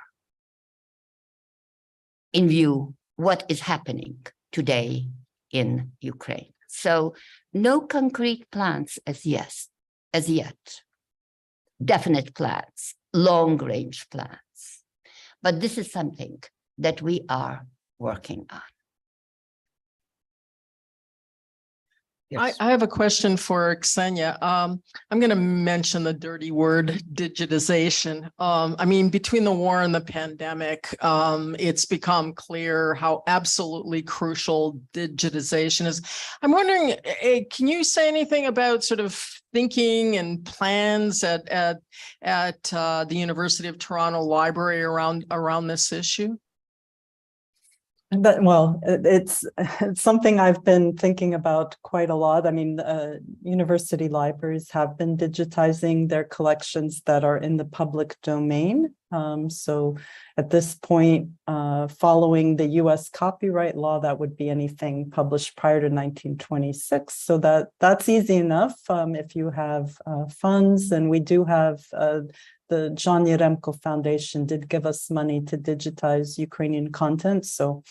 in view what is happening today in Ukraine. So no concrete plans as yet, definite plans, long-range plans. But this is something that we are working on. Yes. I have a question for Ksenia. I'm going to mention the dirty word digitization. I mean, between the war and the pandemic, it's become clear how absolutely crucial digitization is. I'm wondering, can you say anything about sort of thinking and plans at the University of Toronto Library around this issue? Well, it's something I've been thinking about quite a lot. I mean, university libraries have been digitizing their collections that are in the public domain. So at this point, following the US copyright law, that would be anything published prior to 1926. So that's easy enough if you have funds, and we do have the John Yaremko Foundation did give us money to digitize Ukrainian content. So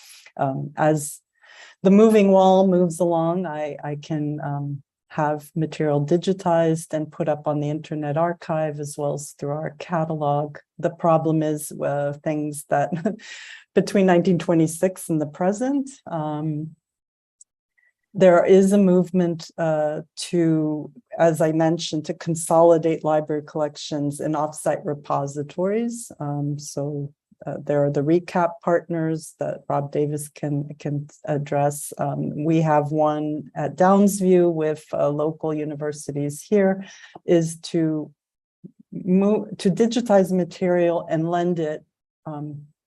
as the moving wall moves along, I can have material digitized and put up on the Internet Archive as well as through our catalog. The problem is things that between 1926 and the present, there is a movement to, as I mentioned, to consolidate library collections in offsite repositories. There are the recap partners that Rob Davis can address. We have one at Downsview with local universities here, is to digitize material and lend it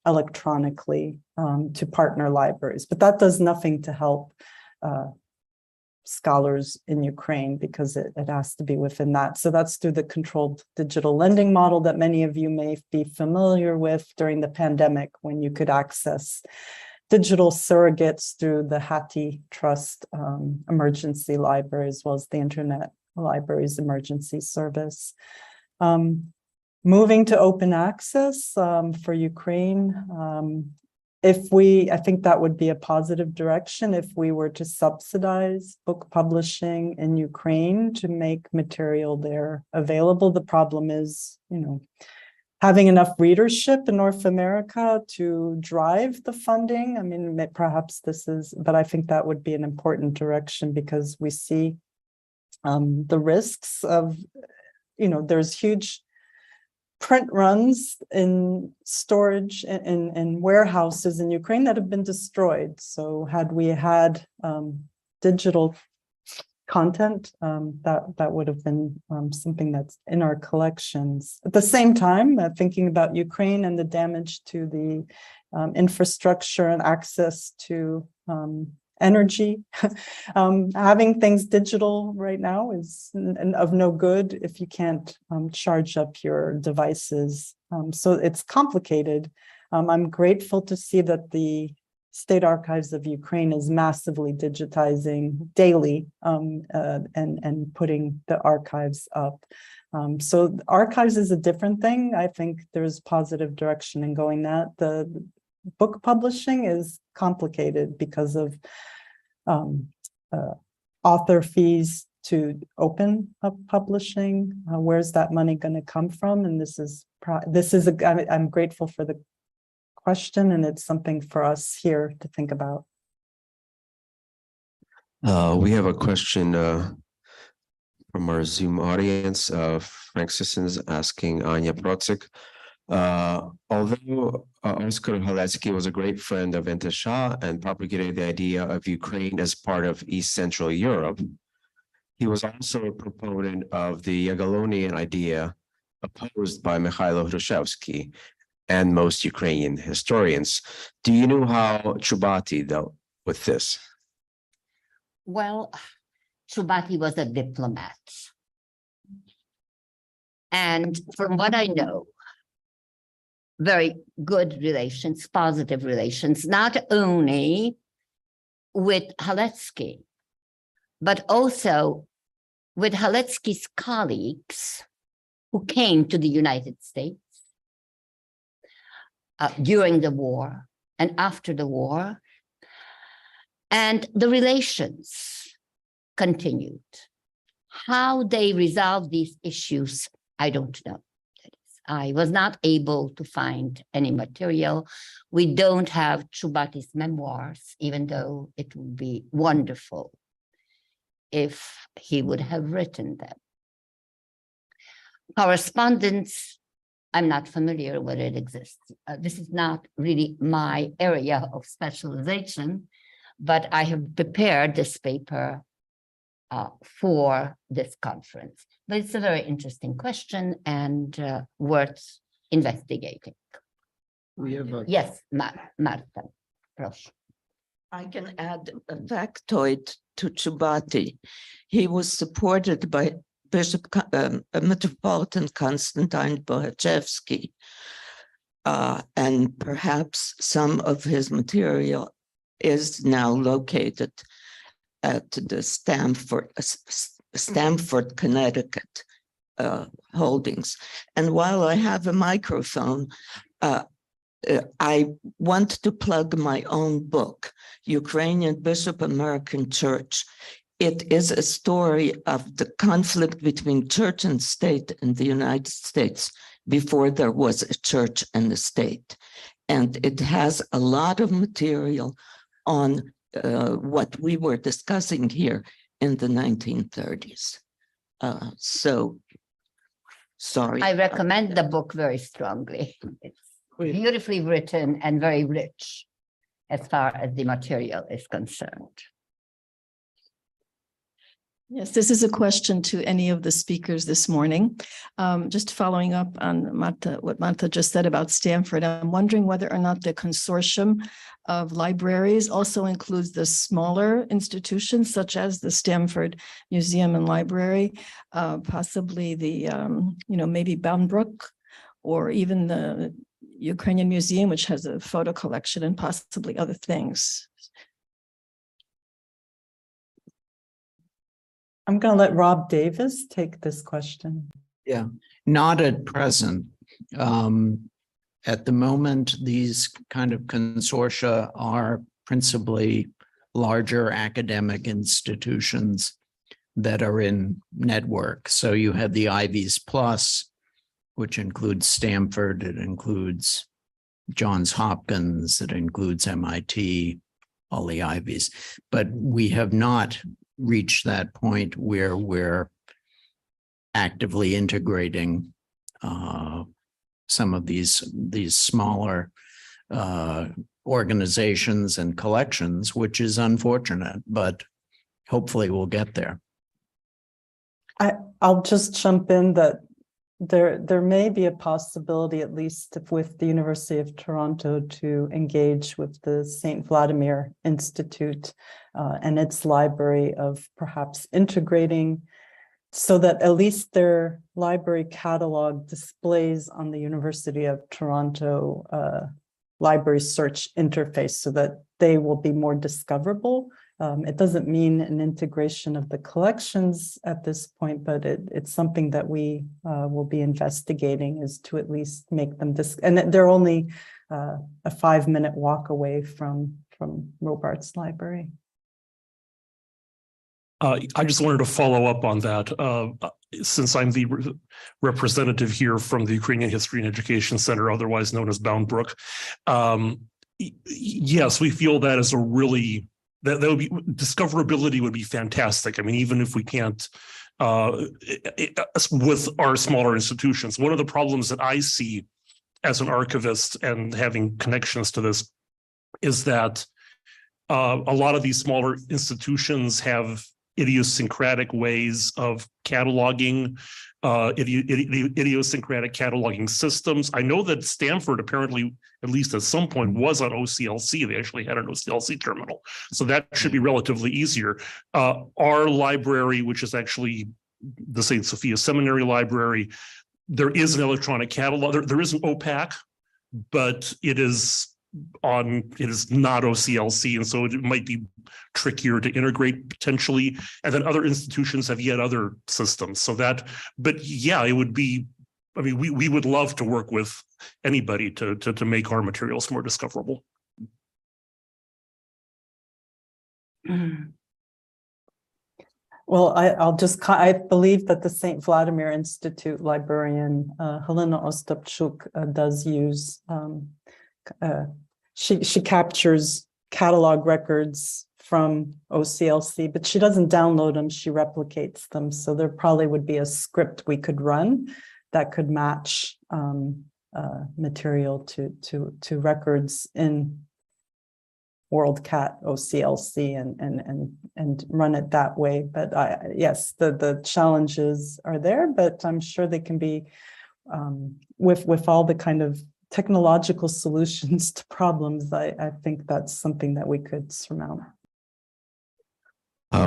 electronically to partner libraries. But that does nothing to help scholars in Ukraine, because it has to be within that. So that's through the controlled digital lending model that many of you may be familiar with during the pandemic, when you could access digital surrogates through the Hattie Trust emergency library, as well as the Internet Libraries Emergency Service. Moving to open access for Ukraine, I think that would be a positive direction if we were to subsidize book publishing in Ukraine to make material there available. The problem is, having enough readership in North America to drive the funding. I mean, perhaps but I think that would be an important direction, because we see the risks of, there's huge print runs in storage in warehouses in Ukraine that have been destroyed. So had we had digital content, that would have been something that's in our collections. At the same time, thinking about Ukraine and the damage to the infrastructure and access to energy. Having things digital right now is of no good if you can't charge up your devices. So it's complicated. I'm grateful to see that the State Archives of Ukraine is massively digitizing daily and putting the archives up. So archives is a different thing. I think there's positive direction in going that. The book publishing is complicated because of author fees to open up publishing. Where's that money going to come from? And I'm grateful for the question, and it's something for us here to think about. We have a question from our Zoom audience. Frank Sissons asking Anya Procek. Although Oskar Halecki was a great friend of Enta Shah and propagated the idea of Ukraine as part of East Central Europe, he was also a proponent of the Yagelonian idea opposed by Mikhailo Hrushevsky and most Ukrainian historians. Do you know how Chubati dealt with this? Well, Chubati was a diplomat. And from what I know, very good relations, positive relations, not only with Halecki, but also with Halecki's colleagues who came to the United States during the war and after the war. And the relations continued. How they resolved these issues, I don't know. I was not able to find any material. We don't have Chubati's memoirs, even though it would be wonderful if he would have written them. Correspondence, I'm not familiar with it exists. This is not really my area of specialization, but I have prepared this paper for this conference. But it's a very interesting question and worth investigating. We have a Yes, Marta, proszę. I can add a factoid to Chubati. He was supported by Bishop Metropolitan Konstantin Bohachevsky, and perhaps some of his material is now located at the Stamford, Connecticut holdings. And while I have a microphone, I want to plug my own book, Ukrainian Bishop American Church. It is a story of the conflict between church and state in the United States before there was a church and a state. And it has a lot of material on what we were discussing here in the 1930s. So, sorry. I recommend the book very strongly. It's beautifully written and very rich as far as the material is concerned. Yes, this is a question to any of the speakers this morning. Just following up on what Marta just said about Stanford, I'm wondering whether or not the consortium of libraries also includes the smaller institutions such as the Stanford Museum and Library, possibly the, maybe Boundbrook, or even the Ukrainian Museum, which has a photo collection, and possibly other things. I'm going to let Rob Davis take this question. Yeah, not at present. At the moment, these kind of consortia are principally larger academic institutions that are in network. So you have the Ivies Plus, which includes Stanford, it includes Johns Hopkins, it includes MIT, all the Ivies. But we have not reached that point where we're actively integrating some of these smaller organizations and collections, which is unfortunate, but hopefully we'll get there. I'll just jump in that there may be a possibility, at least with the University of Toronto, to engage with the St. Vladimir Institute and its library of perhaps integrating so that at least their library catalog displays on the University of Toronto library search interface so that they will be more discoverable. It doesn't mean an integration of the collections at this point, but it's something that we will be investigating, is to at least make them and they're only a 5-minute walk away from Robarts Library. I just wanted to follow up on that. Since I'm the representative here from the Ukrainian History and Education Center, otherwise known as Boundbrook, yes, we feel that is a really, that would be, discoverability would be fantastic. I mean, even if we can't, with our smaller institutions, one of the problems that I see as an archivist and having connections to this is that a lot of these smaller institutions have idiosyncratic ways of cataloging, idiosyncratic cataloging systems. I know that Stanford apparently, at least at some point, was on OCLC. They actually had an OCLC terminal. So that should be relatively easier. Our library, which is actually the St. Sophia Seminary Library, there is an electronic catalog. There is an OPAC, but it is not OCLC, and so it might be trickier to integrate potentially. And then other institutions have yet other systems. So that, but yeah, it would be, I mean, we would love to work with anybody to make our materials more discoverable. Well, I believe that the St. Vladimir Institute librarian, Helena Ostapchuk, does use, she captures catalog records from OCLC, but she doesn't download them, she replicates them. So there probably would be a script we could run that could match material to records in WorldCat OCLC and run it that way. But yes, the challenges are there, but I'm sure they can be with all the kind of technological solutions to problems. I think that's something that we could surmount.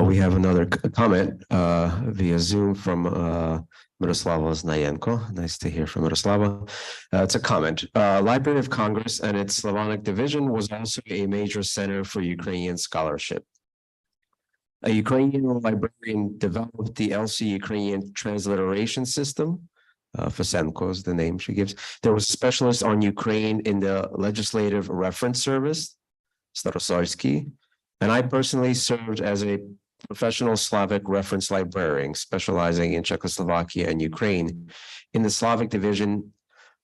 We have another comment via Zoom from Miroslava Znayenko. Nice to hear from Miroslava. It's a comment. Library of Congress and its Slavonic division was also a major center for Ukrainian scholarship. A Ukrainian librarian developed the LC Ukrainian transliteration system. Fesenko is the name she gives. There was a specialist on Ukraine in the Legislative Reference Service, Starosolsky, and I personally served as a professional Slavic reference librarian specializing in Czechoslovakia and Ukraine in the Slavic division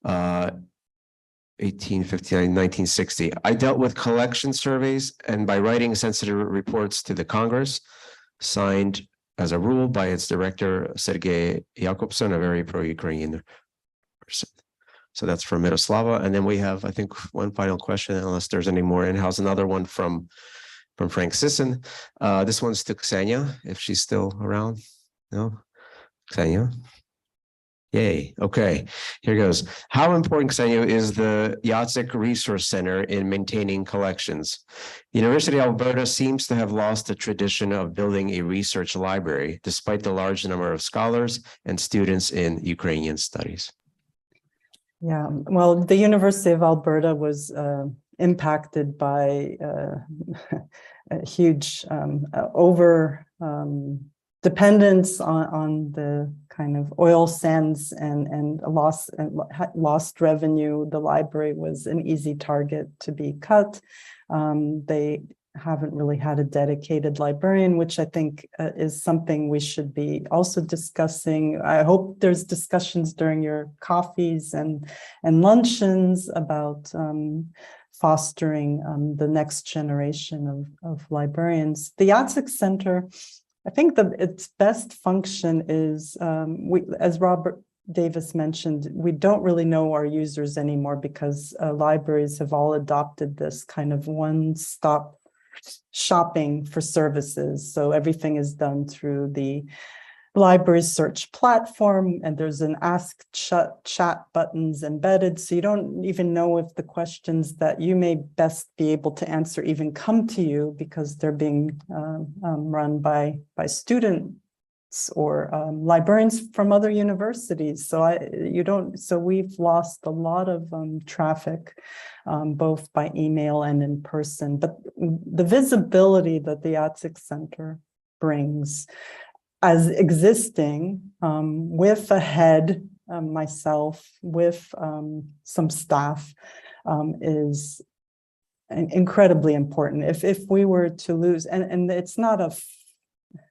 1859-1960. I dealt with collection surveys and by writing sensitive reports to the Congress, signed as a rule by its director, Sergei Yakobson, a very pro-Ukrainian person. So that's from Miroslava. And then we have, I think, one final question, unless there's any more in-house, another one from Frank Sisson. This one's to Ksenia, if she's still around. No? Ksenia? Yay. Okay, here goes. How important, Ksenia, is the Jacek Resource Center in maintaining collections? The University of Alberta seems to have lost the tradition of building a research library, despite the large number of scholars and students in Ukrainian studies. Yeah, well, the University of Alberta was impacted by a huge dependence on the kind of oil sands and lost revenue. The library was an easy target to be cut. They haven't really had a dedicated librarian, which I think is something we should be also discussing. I hope there's discussions during your coffees and luncheons about fostering the next generation of librarians. The Jacek Center, I think its best function is, as Robert Davis mentioned, we don't really know our users anymore because libraries have all adopted this kind of one-stop shopping for services. So everything is done through the library search platform, and there's an ask chat buttons embedded. So you don't even know if the questions that you may best be able to answer even come to you because they're being run by students or librarians from other universities. So we've lost a lot of traffic, both by email and in person. But the visibility that the Jacek Center brings as existing with a head, myself, with some staff, is incredibly important. If we were to lose, and it's not a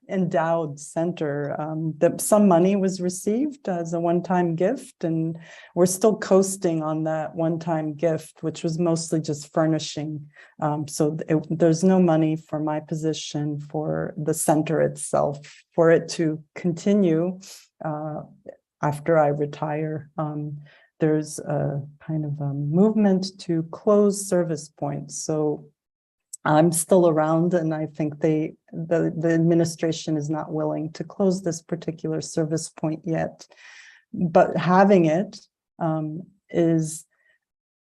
endowed center, that some money was received as a one-time gift, and we're still coasting on that one-time gift, which was mostly just furnishing. So there's no money for my position for the center itself, for it to continue after I retire. There's a kind of a movement to close service points. So I'm still around, and I think the administration is not willing to close this particular service point yet. But having it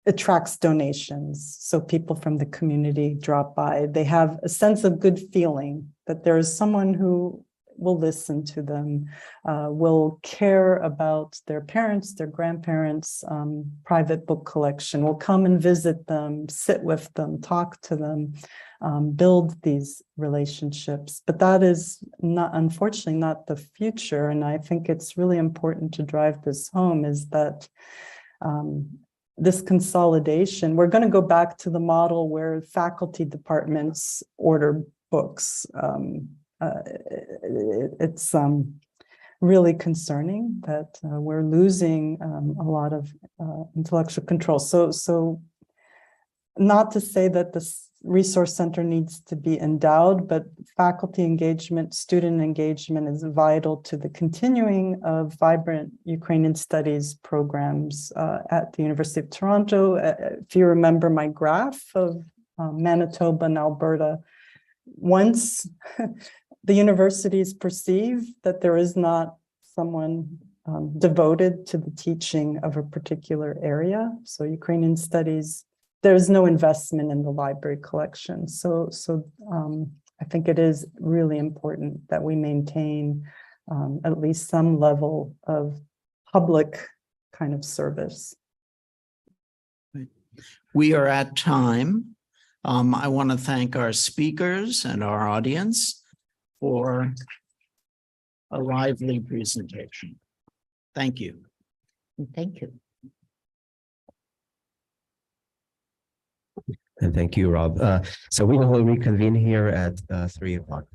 attracts donations. So people from the community drop by. They have a sense of good feeling that there is someone who will listen to them, will care about their parents, their grandparents' private book collection, will come and visit them, sit with them, talk to them, build these relationships. But that is not, unfortunately, not the future. And I think it's really important to drive this home, is that this consolidation, we're going to go back to the model where faculty departments order books. It's really concerning that we're losing a lot of intellectual control. So not to say that the resource center needs to be endowed, but faculty engagement, student engagement is vital to the continuing of vibrant Ukrainian studies programs at the University of Toronto. If you remember my graph of Manitoba and Alberta, once the universities perceive that there is not someone devoted to the teaching of a particular area, so Ukrainian studies, there's no investment in the library collection. So I think it is really important that we maintain at least some level of public kind of service. We are at time. I want to thank our speakers and our audience for a lively presentation. Thank you. Thank you. And thank you, Rob. So we will reconvene here at 3 o'clock.